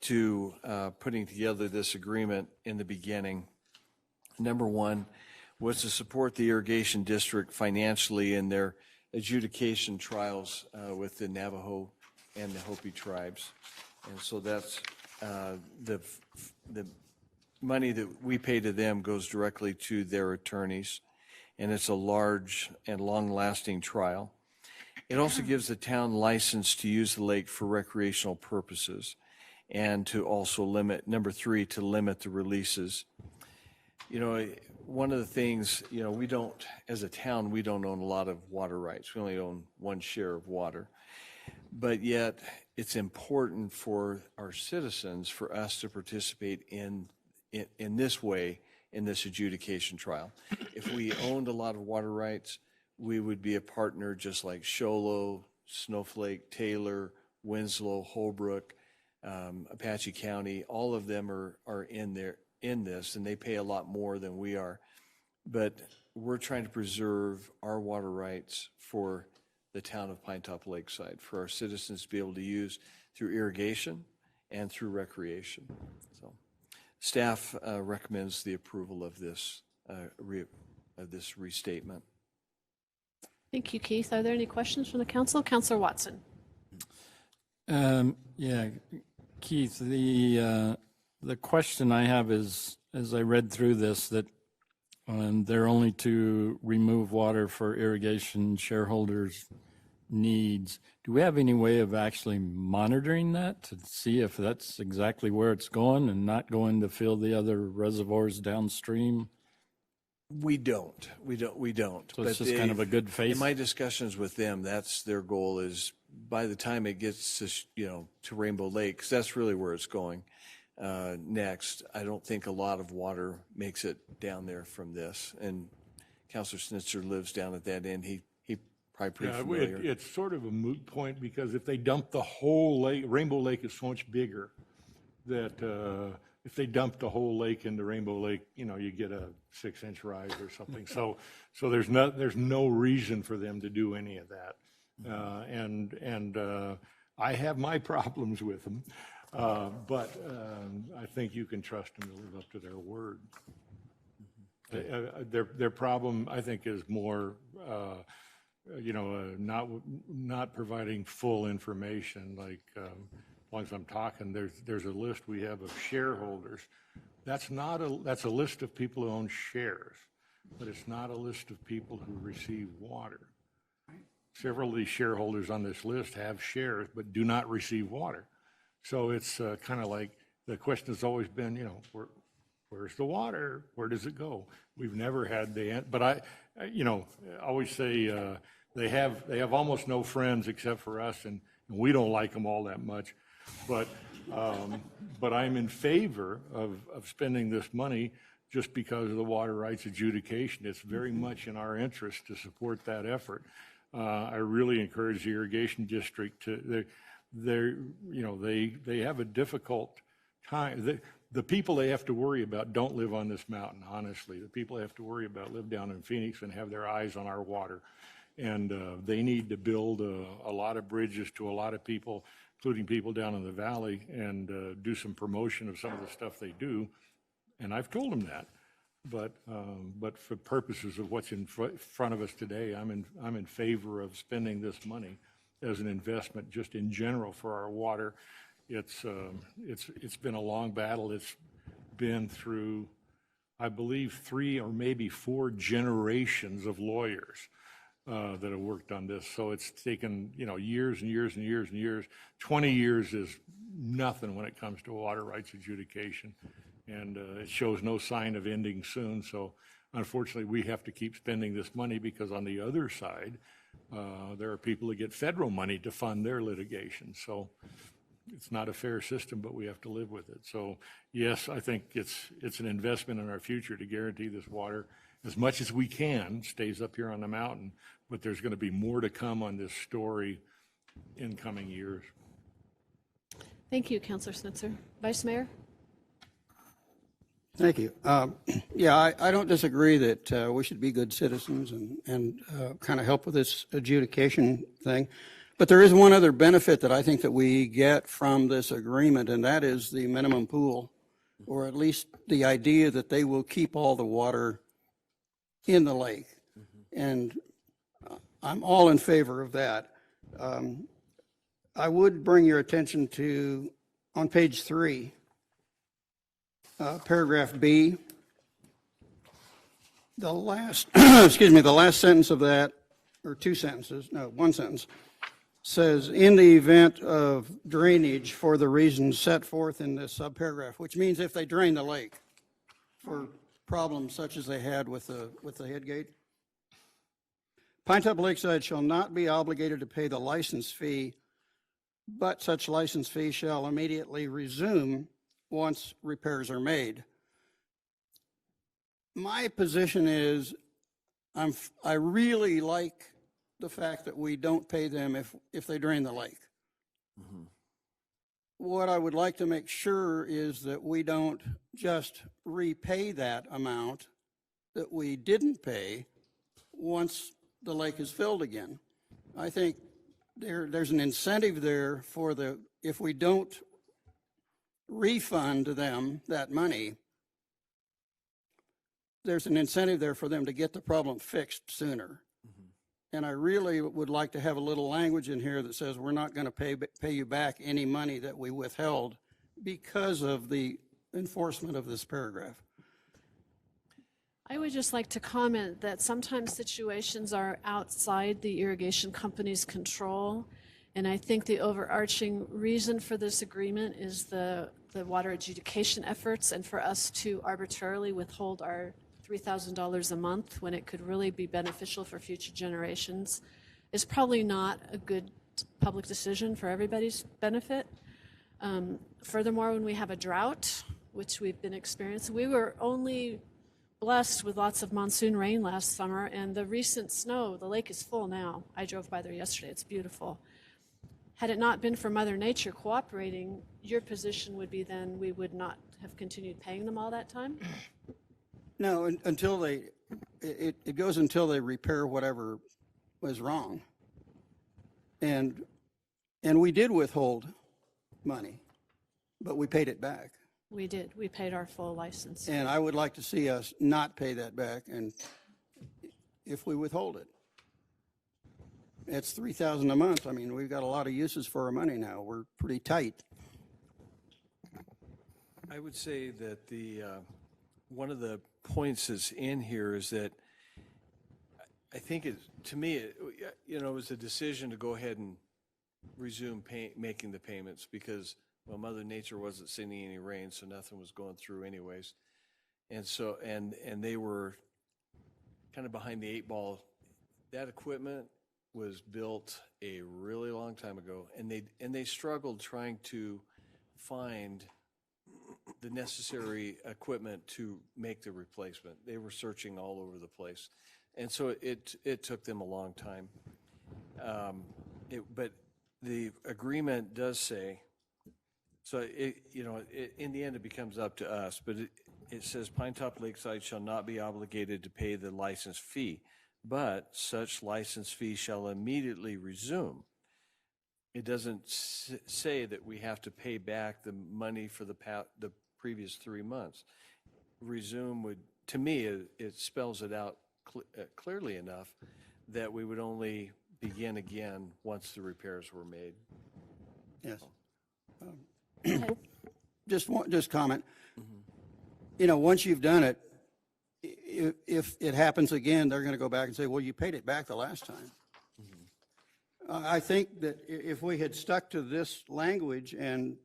to putting together this agreement in the beginning. Number 1 was to support the irrigation district financially in their adjudication trials with the Navajo and the Hopi tribes. And so that's the money that we pay to them goes directly to their attorneys, and it's a large and long-lasting trial. It also gives the town license to use the lake for recreational purposes, and to also limit, number 3, to limit the releases. One of the things, we don't, as a town, we don't own a lot of water rights. We only own 1 share of water. But yet, it's important for our citizens, for us to participate in this way, in this adjudication trial. If we owned a lot of water rights, we would be a partner just like Sholo, Snowflake, Taylor, Winslow, Holbrook, Apache County. All of them are in this, and they pay a lot more than we are. But we're trying to preserve our water rights for the town of Pinetop-Lakeside, for our citizens to be able to use through irrigation and through recreation. So staff recommends the approval of this restatement. Thank you, Keith. Are there any questions from the council? Councillor Watson. Yeah, Keith, the question I have is, as I read through this, that they're only to remove water for irrigation shareholders' needs. Do we have any way of actually monitoring that to see if that's exactly where it's going and not going to fill the other reservoirs downstream? We don't. So it's just kind of a good faith. In my discussions with them, that's their goal is by the time it gets to, to Rainbow Lake, 'cause that's really where it's going next. I don't think a lot of water makes it down there from this. And Councillor Snitzer lives down at that end. He probably pretty familiar. It's sort of a moot point because if they dump the whole lake, Rainbow Lake is so much bigger that if they dump the whole lake into Rainbow Lake, you get a 6-inch rise or something. So there's no reason for them to do any of that. And I have my problems with them, but I think you can trust them to live up to their word. Their problem, I think, is more, not providing full information. Like, as long as I'm talking, there's a list we have of shareholders. That's a list of people who own shares, but it's not a list of people who receive water. Several of these shareholders on this list have shares but do not receive water. So it's kind of like the question has always been, where's the water? Where does it go? We've never had but I always say they have almost no friends except for us, and we don't like them all that much. But I'm in favor of spending this money just because of the water rights adjudication. It's very much in our interest to support that effort. I really encourage the irrigation district to, they have a difficult time. The people they have to worry about don't live on this mountain, honestly. The people they have to worry about live down in Phoenix and have their eyes on our water. And they need to build a lot of bridges to a lot of people, including people down in the valley, and do some promotion of some of the stuff they do. And I've told them that. But for purposes of what's in front of us today, I'm in favor of spending this money as an investment just in general for our water. It's been a long battle. It's been through, I believe, 3 or maybe 4 generations of lawyers that have worked on this. So it's taken, years and years and years and years. 20 years is nothing when it comes to water rights adjudication. And it shows no sign of ending soon. So unfortunately, we have to keep spending this money because on the other side, there are people that get federal money to fund their litigation. So it's not a fair system, but we have to live with it. So yes, I think it's an investment in our future to guarantee this water as much as we can stays up here on the mountain, but there's going to be more to come on this story in coming years. Thank you, Councillor Snitzer. Vice Mayor? Thank you. Yeah, I don't disagree that we should be good citizens and kind of help with this adjudication thing. But there is one other benefit that I think that we get from this agreement, and that is the minimum pool, or at least the idea that they will keep all the water in the lake. And I'm all in favor of that. I would bring your attention to, on page 3, paragraph B, the last, the last sentence of that, or 2 sentences, no, 1 sentence, says, in the event of drainage for the reasons set forth in this subparagraph, which means if they drain the lake for problems such as they had with the head gate. Pinetop-Lakeside shall not be obligated to pay the license fee, but such license fee shall immediately resume once repairs are made. My position is I really like the fact that we don't pay them if they drain the lake. What I would like to make sure is that we don't just repay that amount that we didn't pay once the lake is filled again. I think there's an incentive there for if we don't refund them that money, there's an incentive there for them to get the problem fixed sooner. And I really would like to have a little language in here that says we're not going to pay you back any money that we withheld because of the enforcement of this paragraph. I would just like to comment that sometimes situations are outside the irrigation company's control. And I think the overarching reason for this agreement is the water adjudication efforts, and for us to arbitrarily withhold our $3,000 a month when it could really be beneficial for future generations is probably not a good public decision for everybody's benefit. Furthermore, when we have a drought, which we've been experiencing, we were only blessed with lots of monsoon rain last summer, and the recent snow, the lake is full now. I drove by there yesterday. It's beautiful. Had it not been for Mother Nature cooperating, your position would be then we would not have continued paying them all that time? No, until it goes until they repair whatever was wrong. And we did withhold money, but we paid it back. We did. We paid our full license. And I would like to see us not pay that back, and if we withhold it. It's $3,000 a month. I mean, we've got a lot of uses for our money now. We're pretty tight. I would say that the one of the points that's in here is that I think to me, it was a decision to go ahead and resume making the payments because, well, Mother Nature wasn't sending any rain, so nothing was going through anyways. And so, and they were kind of behind the 8 ball. That equipment was built a really long time ago, and they struggled trying to find the necessary equipment to make the replacement. They were searching all over the place, and so it took them a long time. But the agreement does say, so in the end it becomes up to us, but it says Pinetop-Lakeside shall not be obligated to pay the license fee, but such license fee shall immediately resume. It doesn't say that we have to pay back the money for the previous 3 months. Resume would, to me, it spells it out clearly enough that we would only begin again once the repairs were made. Yes. Just comment. Once you've done it, if it happens again, they're going to go back and say, well, you paid it back the last time. I think that if we had stuck to this language, and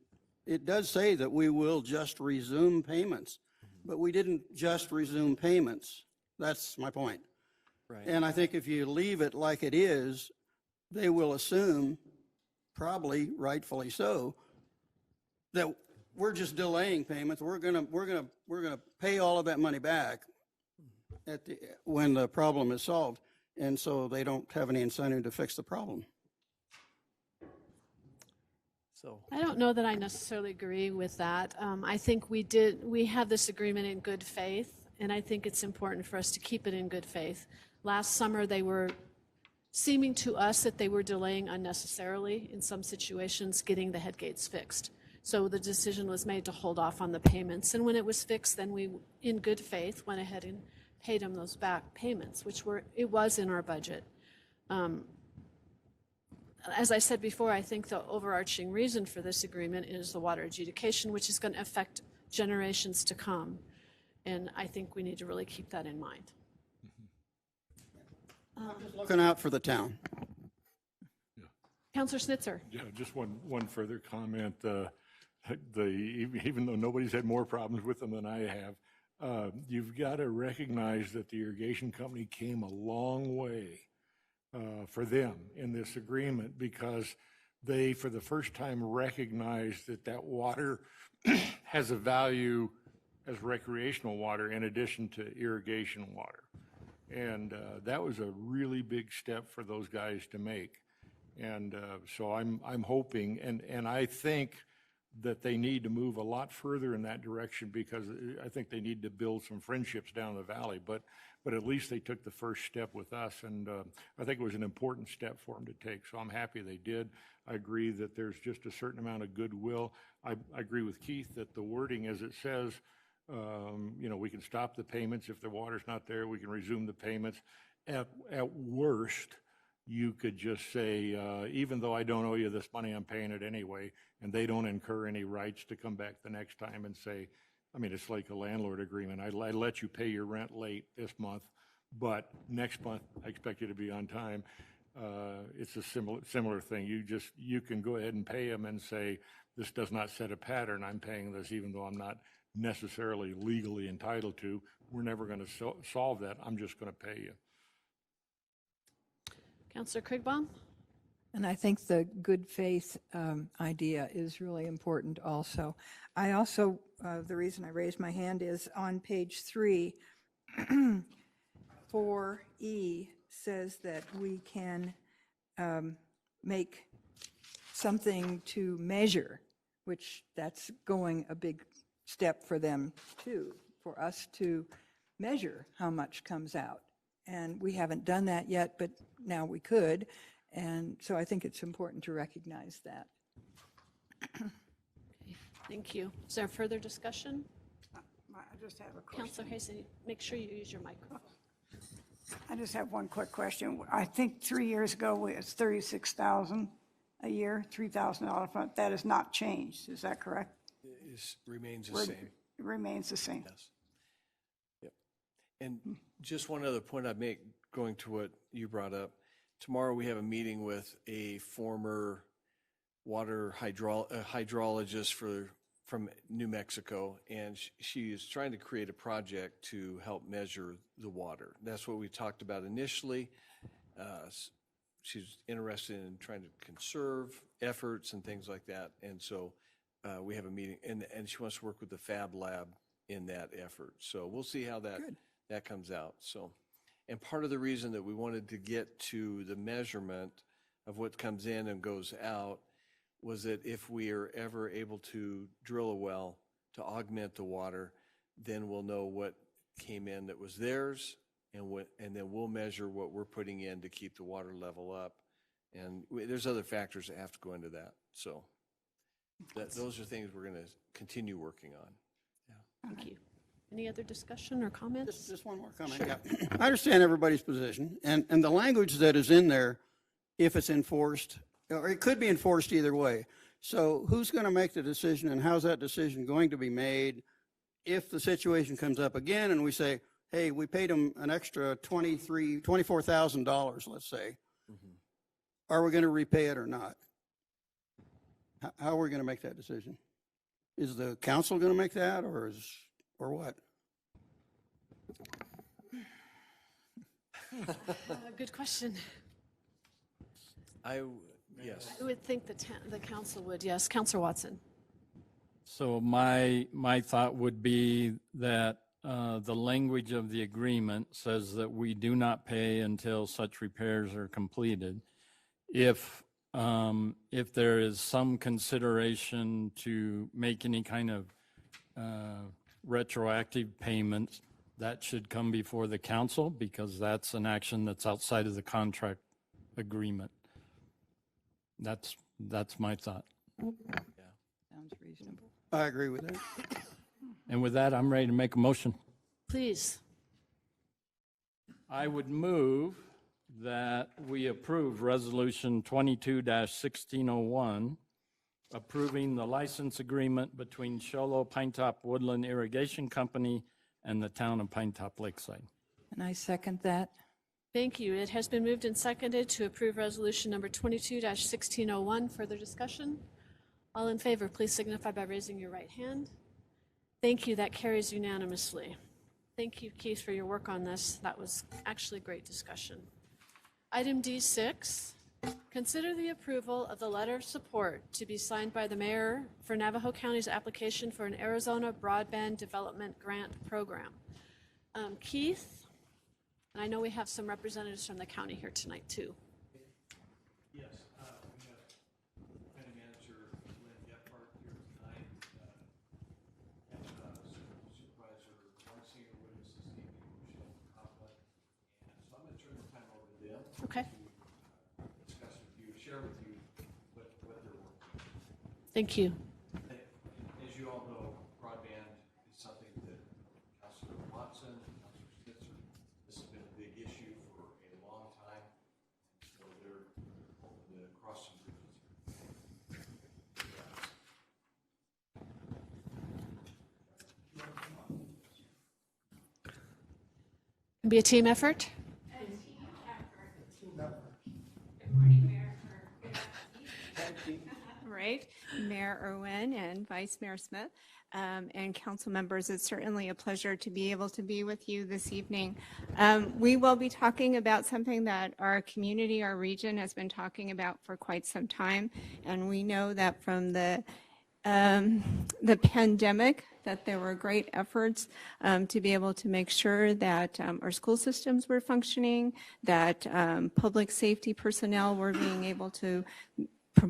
it does say that we will just resume payments, but we didn't just resume payments. That's my point. Right. And I think if you leave it like it is, they will assume, probably rightfully so, that we're just delaying payments. We're gonna pay all of that money back when the problem is solved, and so they don't have any incentive to fix the problem. So I don't know that I necessarily agree with that. I think we have this agreement in good faith, and I think it's important for us to keep it in good faith. Last summer, they were seeming to us that they were delaying unnecessarily in some situations getting the head gates fixed. So the decision was made to hold off on the payments, and when it was fixed, then we, in good faith, went ahead and paid them those back payments, it was in our budget. As I said before, I think the overarching reason for this agreement is the water adjudication, which is going to affect generations to come. And I think we need to really keep that in mind. Just looking out for the town. Councillor Snitzer. Yeah, just one further comment. Even though nobody's had more problems with them than I have, you've got to recognize that the irrigation company came a long way for them in this agreement, because they, for the first time, recognized that water has a value as recreational water in addition to irrigation water. And that was a really big step for those guys to make. And so I'm hoping, and I think that they need to move a lot further in that direction, because I think they need to build some friendships down the valley. But at least they took the first step with us, and I think it was an important step for them to take. So I'm happy they did. I agree that there's just a certain amount of goodwill. I agree with Keith that the wording, as it says, we can stop the payments if the water's not there. We can resume the payments. At worst, you could just say, even though I don't owe you this money, I'm paying it anyway, and they don't incur any rights to come back the next time and say, I mean, it's like a landlord agreement. I let you pay your rent late this month, but next month I expect you to be on time. It's a similar thing. You can go ahead and pay them and say, this does not set a pattern. I'm paying this even though I'm not necessarily legally entitled to. We're never going to solve that. I'm just going to pay you. Councillor Krigbaum? And I think the good faith idea is really important also. I also, the reason I raised my hand is on page 3, 4E says that we can make something to measure, which that's going a big step for them too, for us to measure how much comes out. And we haven't done that yet, but now we could. And so I think it's important to recognize that. Thank you. Is there further discussion? I just have a question. Councillor Hastings, make sure you use your microphone. I just have one quick question. I think 3 years ago, it was $36,000 a year, $3,000 fund. That has not changed. Is that correct? It remains the same. It remains the same. Yes. Yep. And just one other point I'd make, going to what you brought up. Tomorrow we have a meeting with a former water hydrologist from New Mexico, and she is trying to create a project to help measure the water. That's what we talked about initially. She's interested in trying to conserve efforts and things like that. And so we have a meeting, and she wants to work with the Fab Lab in that effort. So we'll see how that comes out. So, and part of the reason that we wanted to get to the measurement of what comes in and goes out was that if we are ever able to drill a well to augment the water, then we'll know what came in that was theirs, and then we'll measure what we're putting in to keep the water level up. And there's other factors that have to go into that. So those are things we're going to continue working on. Yeah. Thank you. Any other discussion or comments? Just one more comment. Sure. Yeah. I understand everybody's position, and the language that is in there, if it's enforced, or it could be enforced either way. So who's going to make the decision, and how's that decision going to be made if the situation comes up again and we say, hey, we paid them an extra $24,000, let's say. Mm-hmm. Are we going to repay it or not? How are we going to make that decision? Is the council going to make that, or what? Good question. Yes. I would think the council would, yes. Councillor Watson. So my thought would be that the language of the agreement says that we do not pay until such repairs are completed. If there is some consideration to make any kind of retroactive payments, that should come before the council, because that's an action that's outside of the contract agreement. That's my thought. Sounds reasonable. I agree with that. And with that, I'm ready to make a motion. Please. I would move that we approve Resolution 22-1601, approving the license agreement between Show Low Pinetop Woodland Irrigation Company and the town of Pinetop-Lakeside. And I second that. Thank you. It has been moved and seconded to approve resolution number 22-1601. Further discussion? All in favor, please signify by raising your right hand. Thank you. That carries unanimously. Thank you, Keith, for your work on this. That was actually great discussion. Item D6, consider the approval of the letter of support to be signed by the mayor for Navajo County's application for an Arizona Broadband Development Grant Program. Keith, and I know we have some representatives from the county here tonight too. Yes, we have County Manager Lynn Gephardt here tonight, and Supervisor Marcy, who is this evening, Michelle Coppola. And so I'm going to turn the time over to them. Okay. To discuss with you, share with you what they're working on. Thank you. As you all know, broadband is something that Councillor Watson, Councillor Stitzer, this has been a big issue for a long time. So Be a team effort? Right, Mayor Irwin and Vice Mayor Smith, and council members, it's certainly a pleasure to be able to be with you this evening. We will be talking about something that our community, our region has been talking about for quite some time, and we know that from the pandemic, that there were great efforts to be able to make sure that our school systems were functioning, that public safety personnel were being able to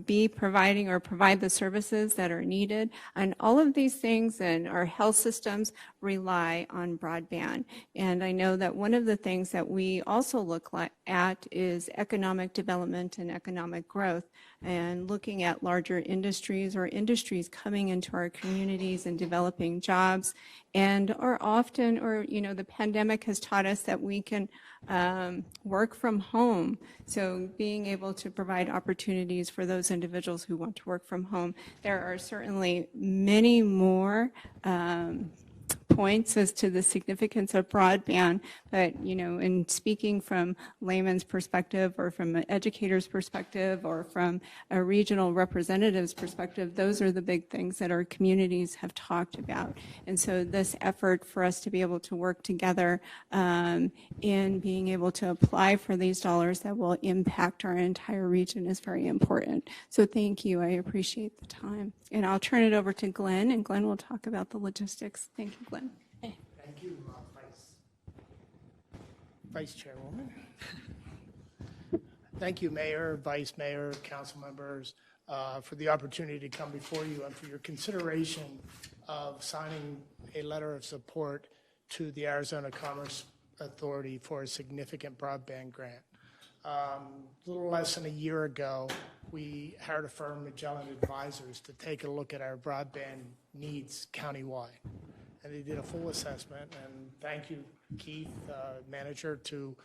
be providing or provide the services that are needed. And all of these things and our health systems rely on broadband. And I know that one of the things that we also look at is economic development and economic growth, and looking at larger industries or industries coming into our communities and developing jobs. And the pandemic has taught us that we can work from home. So being able to provide opportunities for those individuals who want to work from home. There are certainly many more points as to the significance of broadband, but in speaking from layman's perspective or from an educator's perspective or from a regional representative's perspective, those are the big things that our communities have talked about. And so this effort for us to be able to work together in being able to apply for these dollars that will impact our entire region is very important. So thank you. I appreciate the time. And I'll turn it over to Glenn, and Glenn will talk about the logistics. Thank you, Glenn. Thank you, Vice Chairwoman. Thank you, Mayor, Vice Mayor, council members, for the opportunity to come before you and for your consideration of signing a letter of support to the Arizona Commerce Authority for a significant broadband grant. A little less than a year ago, we hired a firm, Magellan Advisors, to take a look at our broadband needs countywide. And they did a full assessment, and thank you, Keith, manager, to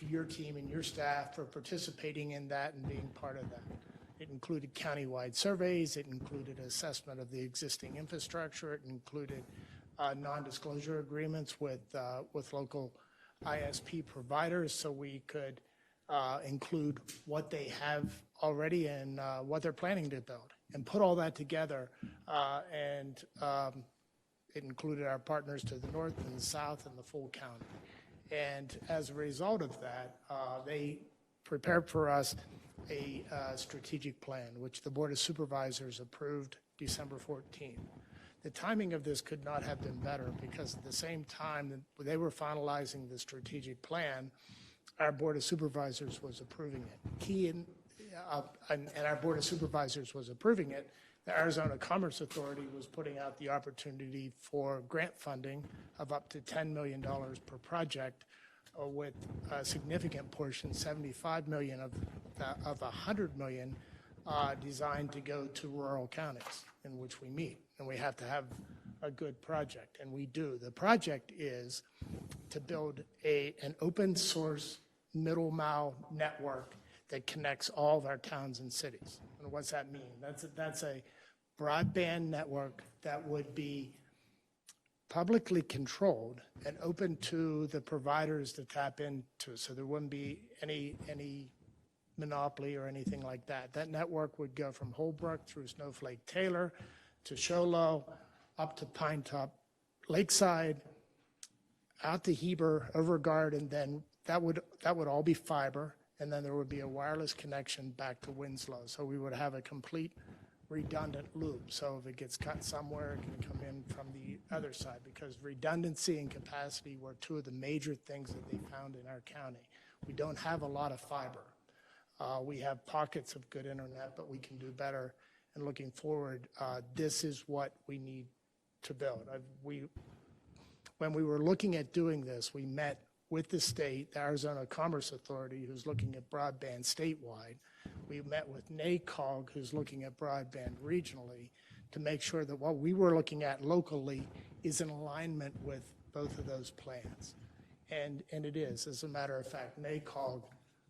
your team and your staff for participating in that and being part of that. It included countywide surveys, it included assessment of the existing infrastructure, it included non-disclosure agreements with local ISP providers, so we could include what they have already and what they're planning to build, and put all that together. It included our partners to the north and the south and the full county. And as a result of that, they prepared for us a strategic plan, which the Board of Supervisors approved December 14th. The timing of this could not have been better, because at the same time that they were finalizing the strategic plan, our Board of Supervisors was approving it. And our Board of Supervisors was approving it, the Arizona Commerce Authority was putting out the opportunity for grant funding of up to $10 million per project, with a significant portion, $75 million of $100 million, designed to go to rural counties in which we meet. And we have to have a good project, and we do. The project is to build an open source middle mile network that connects all of our towns and cities. And what's that mean? That's a broadband network that would be publicly controlled and open to the providers to tap into, so there wouldn't be any monopoly or anything like that. That network would go from Holbrook through Snowflake Taylor to Show Low, up to Pinetop-Lakeside, out to Heber, Overguard, and then that would all be fiber, and then there would be a wireless connection back to Winslow. So we would have a complete redundant loop. So if it gets cut somewhere, it can come in from the other side, because redundancy and capacity were two of the major things that they found in our county. We don't have a lot of fiber. We have pockets of good internet, but we can do better. And looking forward, this is what we need to build. When we were looking at doing this, we met with the state, the Arizona Commerce Authority, who's looking at broadband statewide. We met with NACOG, who's looking at broadband regionally, to make sure that what we were looking at locally is in alignment with both of those plans. And it is. As a matter of fact, NACOG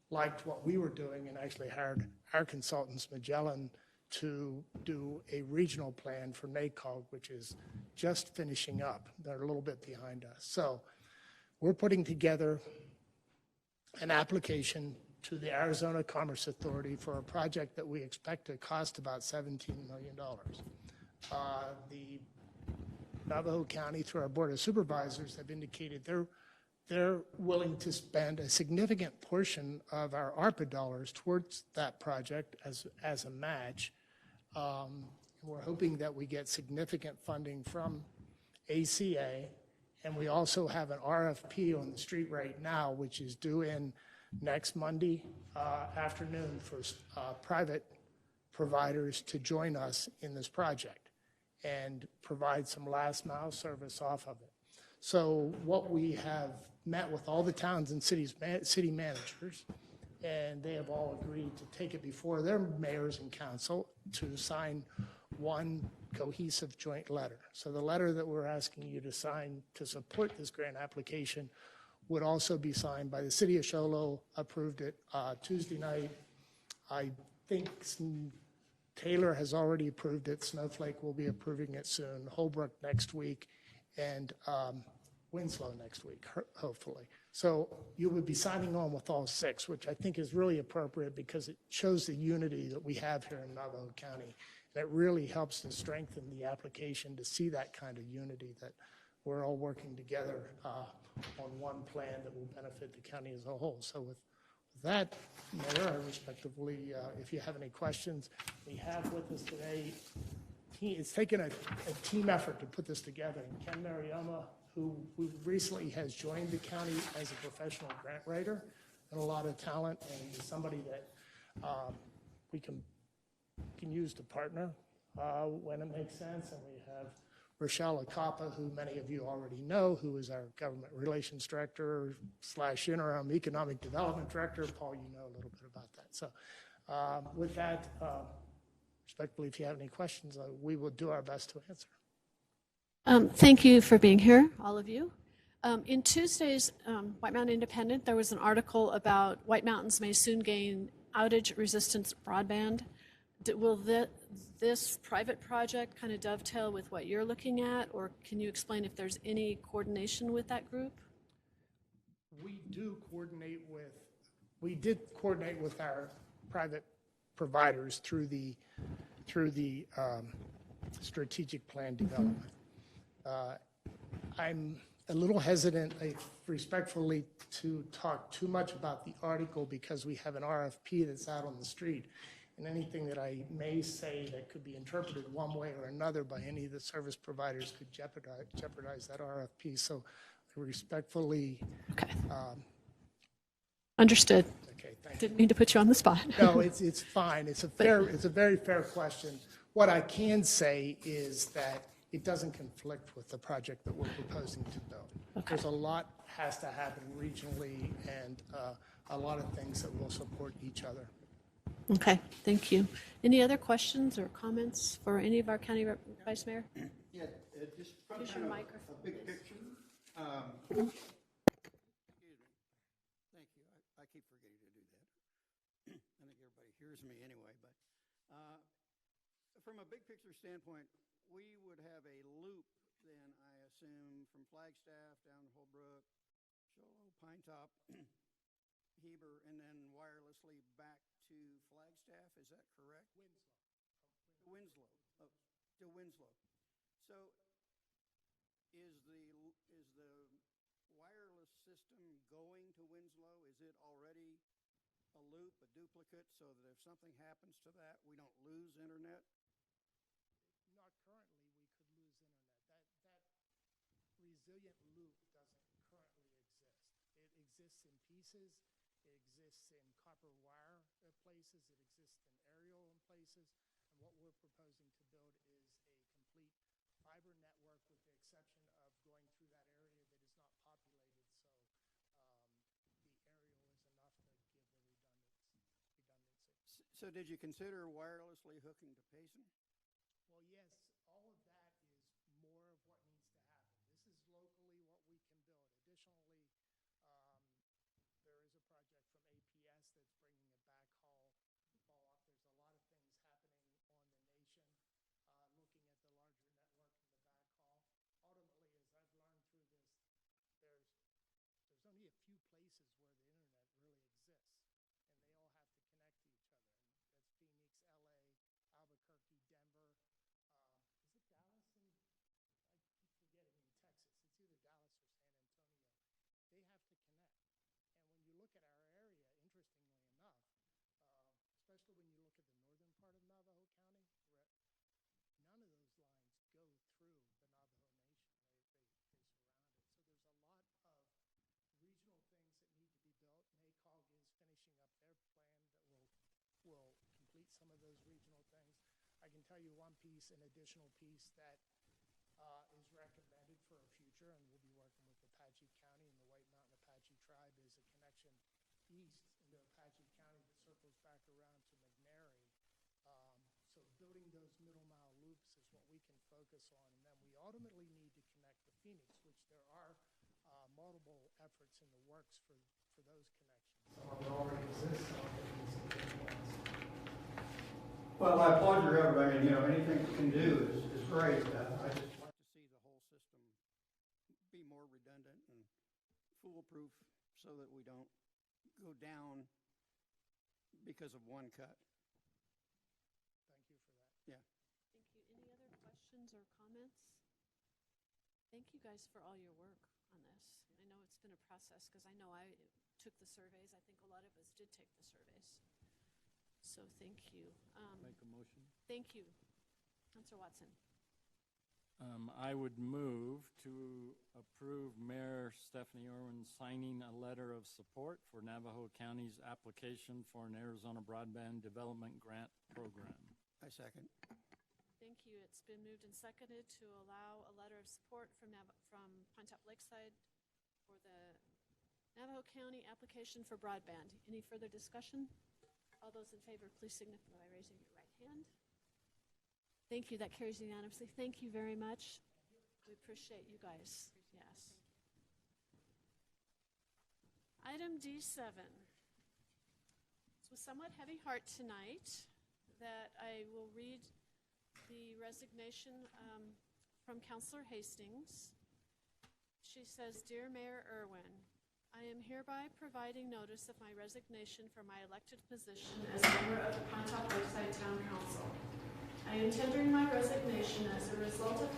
liked what we were doing and actually hired our consultants, Magellan, to do a regional plan for NACOG, which is just finishing up. They're a little bit behind us. So we're putting together an application to the Arizona Commerce Authority for a project that we expect to cost about $17 million. The Navajo County, through our Board of Supervisors, have indicated they're willing to spend a significant portion of our ARPA dollars towards that project as a match. We're hoping that we get significant funding from ACA, and we also have an RFP on the street right now, which is due in next Monday afternoon for private providers to join us in this project and provide some last mile service off of it. So what we have met with all the towns and cities, city managers, and they have all agreed to take it before their mayors and council to sign one cohesive joint letter. So the letter that we're asking you to sign to support this grant application would also be signed by the city of Show Low, approved it Tuesday night. I think Taylor has already approved it. Snowflake will be approving it soon. Holbrook next week, and Winslow next week, hopefully. So you would be signing on with all six, which I think is really appropriate because it shows the unity that we have here in Navajo County. That really helps to strengthen the application to see that kind of unity, that we're all working together on one plan that will benefit the county as a whole. So with that, Mayor, I respectively, if you have any questions, we have with us today, it's taken a team effort to put this together. And Ken Marioma, who recently has joined the county as a professional grant writer, and a lot of talent, and is somebody that we can use to partner when it makes sense. And we have Rochelle Acapa, who many of you already know, who is our government relations director / interim economic development director. Paul, you know a little bit about that. So with that, respectfully, if you have any questions, we will do our best to answer. Thank you for being here, all of you. In Tuesday's White Mountain Independent, there was an article about White Mountains may soon gain outage-resistant broadband. Will this private project kind of dovetail with what you're looking at, or can you explain if there's any coordination with that group? We did coordinate with our private providers through the strategic plan development. I'm a little hesitant, respectfully, to talk too much about the article because we have an RFP that's out on the street. And anything that I may say that could be interpreted one way or another by any of the service providers could jeopardize that RFP. So I respectfully. Okay. Understood. Okay, thank you. Didn't mean to put you on the spot. No, it's fine. It's a very fair question. What I can say is that it doesn't conflict with the project that we're proposing to build. Okay. There's a lot has to happen regionally, and a lot of things that will support each other. Okay, thank you. Any other questions or comments for any of our county vice mayor? Yeah, just from Use your microphone, a big please. picture. Excuse me. Thank you. I keep forgetting to do that. I think everybody hears me anyway, but from a big picture standpoint, we would have a loop then, I assume, from Flagstaff down to Holbrook, Show Low, Pinetop, Heber, and then wirelessly back to Flagstaff. Is that correct? Winslow. Oh, to Winslow. So is the wireless system going to Winslow? Is it already a loop, a duplicate, so that if something happens to that, we don't lose internet? Not currently, we could lose internet. That resilient loop doesn't currently exist. It exists in pieces. It exists in copper wire places. It exists in aerial in places. And what we're proposing to build is a complete fiber network with the exception of going through that area that is not populated. So the aerial is enough to give the redundancy. So did you consider wirelessly hooking to Payson? Well, yes, all of that is more of what needs to happen. This is locally what we can build. Additionally, there is a project from APS that's bringing a backhaul fall off. There's a lot of things happening on the nation, looking at the larger network and the backhaul. Ultimately, as I've learned through this, there's one piece, an additional piece that is recommended for a future, and we'll be working with Apache County and the White Mountain Apache Tribe, is a connection east into Apache County that circles back around to McNary. So building those middle mile loops is what we can focus on, and then we ultimately need to connect to Phoenix, which there are multiple efforts in the works for those connections. Some of it already exists. Well, I applaud your effort. I mean, anything we can do is great. I just like to see the whole system be more redundant and foolproof so that we don't go down because of one cut. Thank you for that. Yeah. Thank you. Any other questions or comments? Thank you guys for all your work on this. I know it's been a process because I know I took the surveys. I think a lot of us did take the surveys. So thank you. Make a motion. Thank you. Councillor Watson. I would move to approve Mayor Stephanie Irwin signing a letter of support for Navajo County's application for an Arizona Broadband Development Grant Program. I second. Thank you. It's been moved and seconded to allow a letter of support from Pinetop-Lakeside for the Navajo County application for broadband. Any further discussion? All those in favor, please signify by raising your right hand. Thank you. That carries unanimously. Thank you very much. We appreciate you guys. Yes. Item D7. It's with somewhat heavy heart tonight that I will read the resignation from Councillor Hastings. She says, "Dear Mayor Irwin, I am hereby providing notice of my resignation from my elected position as member of the Pinetop-Lakeside Town Council. I am tendering my resignation as a result of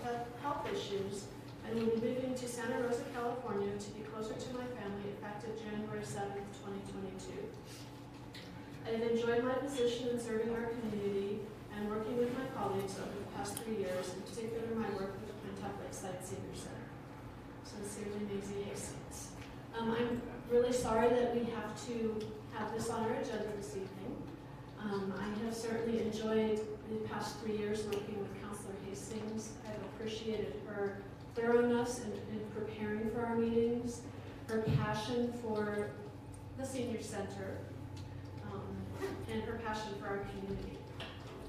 health issues and will be moving to Santa Rosa, California to be closer to my family effective January 7th, 2022. I have enjoyed my position in serving our community and working with my colleagues over the past 3 years, in particular my work with the Pinetop-Lakeside Senior Center. Sincerely, Maisie Hastings." I'm really sorry that we have to have this on our agenda this evening. I have certainly enjoyed the past 3 years working with Councillor Hastings. I've appreciated her thoroughness in preparing for our meetings, her passion for the senior center, and her passion for our community.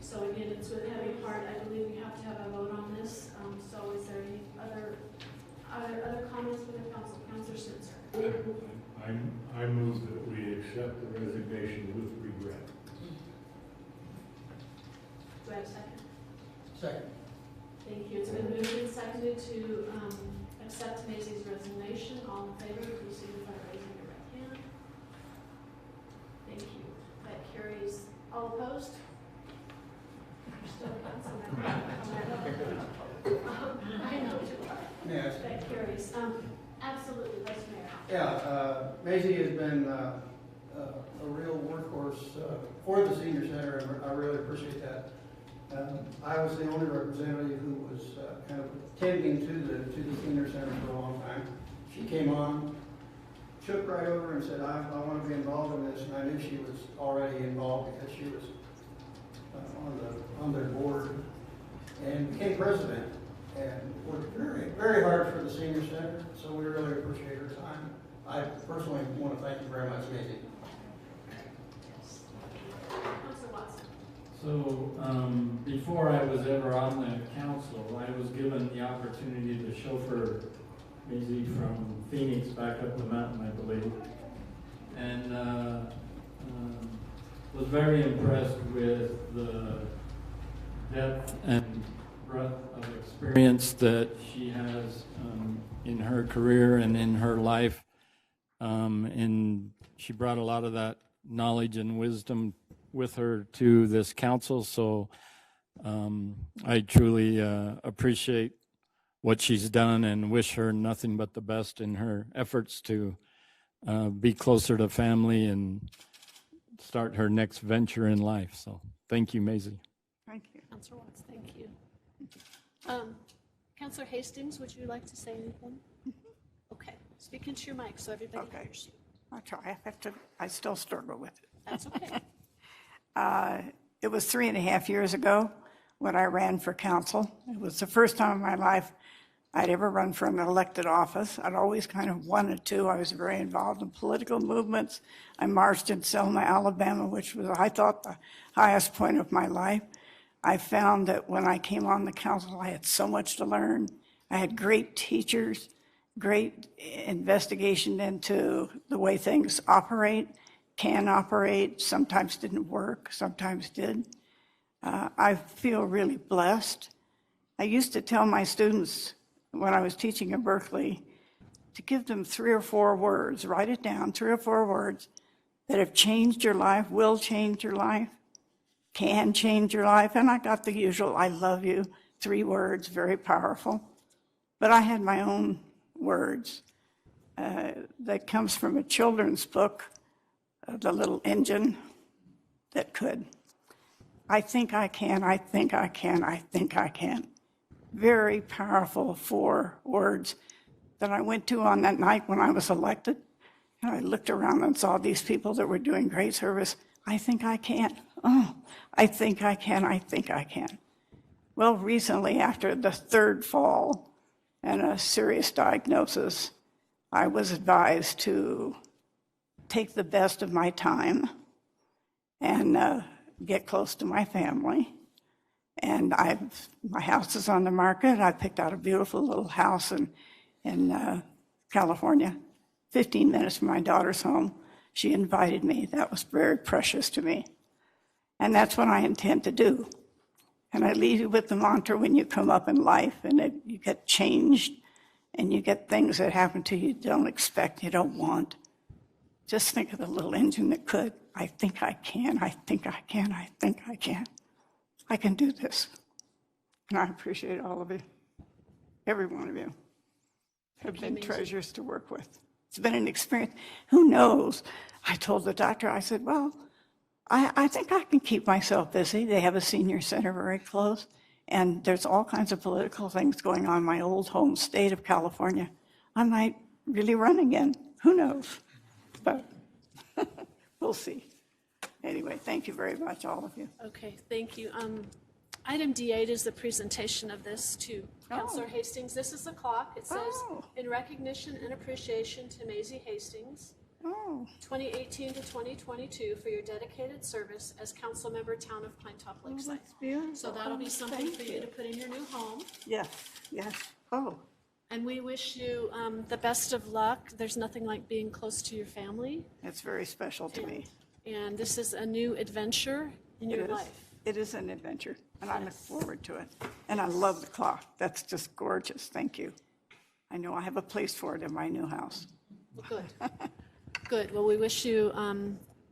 So again, it's with heavy heart. I believe we have to have a vote on this. So is there any other comments from the council? Councillor Switzer. I move that we accept the resignation with regret. Do I have a second? Second. Thank you. It's been moved and seconded to accept Maisie's resignation. All in favor, please signify by raising your right hand. Thank you. That carries. All opposed? You're still I know you are. Yes. That carries. Absolutely, Vice Mayor. Yeah, Maisie has been a real workhorse for the senior center, and I really appreciate that. I was the only representative who was kind of tending to the senior center for a long time. She came on, took right over and said, I want to be involved in this, and I knew she was already involved because she was on their board and became president and worked very, very hard for the senior center, so we really appreciate her time. I personally want to thank you very much, Maisie. Councillor Watson. So before I was ever on the council, I was given the opportunity to chauffeur Maisie from Phoenix back up the mountain, I believe, and was very impressed with the depth and breadth of experience that she has in her career and in her life. And she brought a lot of that knowledge and wisdom with her to this council. So I truly appreciate what she's done and wish her nothing but the best in her efforts to be closer to family and start her next venture in life. So thank you, Maisie. Thank you. Councillor Watts, thank you. Councillor Hastings, would you like to say anything? Okay, speak into your mic so everybody hears you. I'll try. I still struggle with it. That's okay. It was 3.5 years ago when I ran for council. It was the first time in my life I'd ever run for an elected office. I'd always kind of wanted to. I was very involved in political movements. I marched in Selma, Alabama, which was, I thought, the highest point of my life. I found that when I came on the council, I had so much to learn. I had great teachers, great investigation into the way things operate, can operate, sometimes didn't work, sometimes did. I feel really blessed. I used to tell my students when I was teaching at Berkeley to give them 3 or 4 words, write it down, 3 or 4 words that have changed your life, will change your life, can change your life. And I got the usual, I love you, 3 words, very powerful. But I had my own words that comes from a children's book, The Little Engine That Could. I think I can, I think I can, I think I can. Very powerful 4 words that I went to on that night when I was elected. And I looked around and saw these people that were doing great service. I think I can. Oh, I think I can, I think I can. Well, recently, after the 3rd fall and a serious diagnosis, I was advised to take the best of my time and get close to my family. And my house is on the market. I picked out a beautiful little house in California, 15 minutes from my daughter's home. She invited me. That was very precious to me. And that's what I intend to do. And I leave you with the mantra when you come up in life and you get changed and you get things that happen to you don't expect, you don't want. Just think of the little engine that could. I think I can, I think I can, I think I can. I can do this. And I appreciate all of you. Every one of you have been treasures to work with. It's been an experience. Who knows? I told the doctor, I said, well, I think I can keep myself busy. They have a senior center very close, and there's all kinds of political things going on in my old home state of California. I might really run again. Who knows? But we'll see. Anyway, thank you very much, all of you. Okay, thank you. Item D8 is the presentation of this to Councillor Hastings. This is the clock. It says, in recognition and appreciation to Maisie Hastings, 2018 to 2022, for your dedicated service as council member, town of Pinetop-Lakeside. So that'll be something for you to put in your new home. Yes, yes. Oh, And we wish you the best of luck. There's nothing like being close to your family. it's very special to me. And this is a new adventure in your life. It is an adventure, and I look forward to it. And I love the clock. That's just gorgeous. Thank you. I know I have a place for it in my new house. Good. Good. Well, we wish you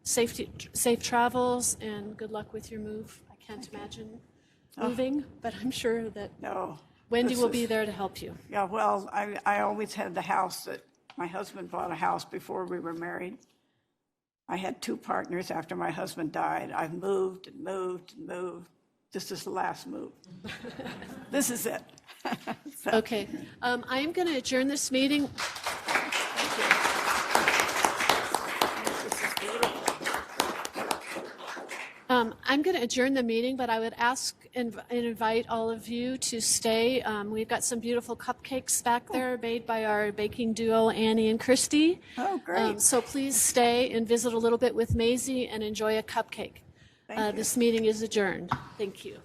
safe travels and good luck with your move. I can't imagine moving, but I'm sure that Wendy will be there to help you. Yeah, well, I always had the house that my husband bought a house before we were married. I had 2 partners after my husband died. I've moved and moved and moved. This is the last move. This is it. Okay. I am going to adjourn this meeting. I'm going to adjourn the meeting, but I would ask and invite all of you to stay. We've got some beautiful cupcakes back there made by our baking duo, Annie and Christy. Oh, great. So please stay and visit a little bit with Maisie and enjoy a cupcake. This meeting is adjourned. Thank you.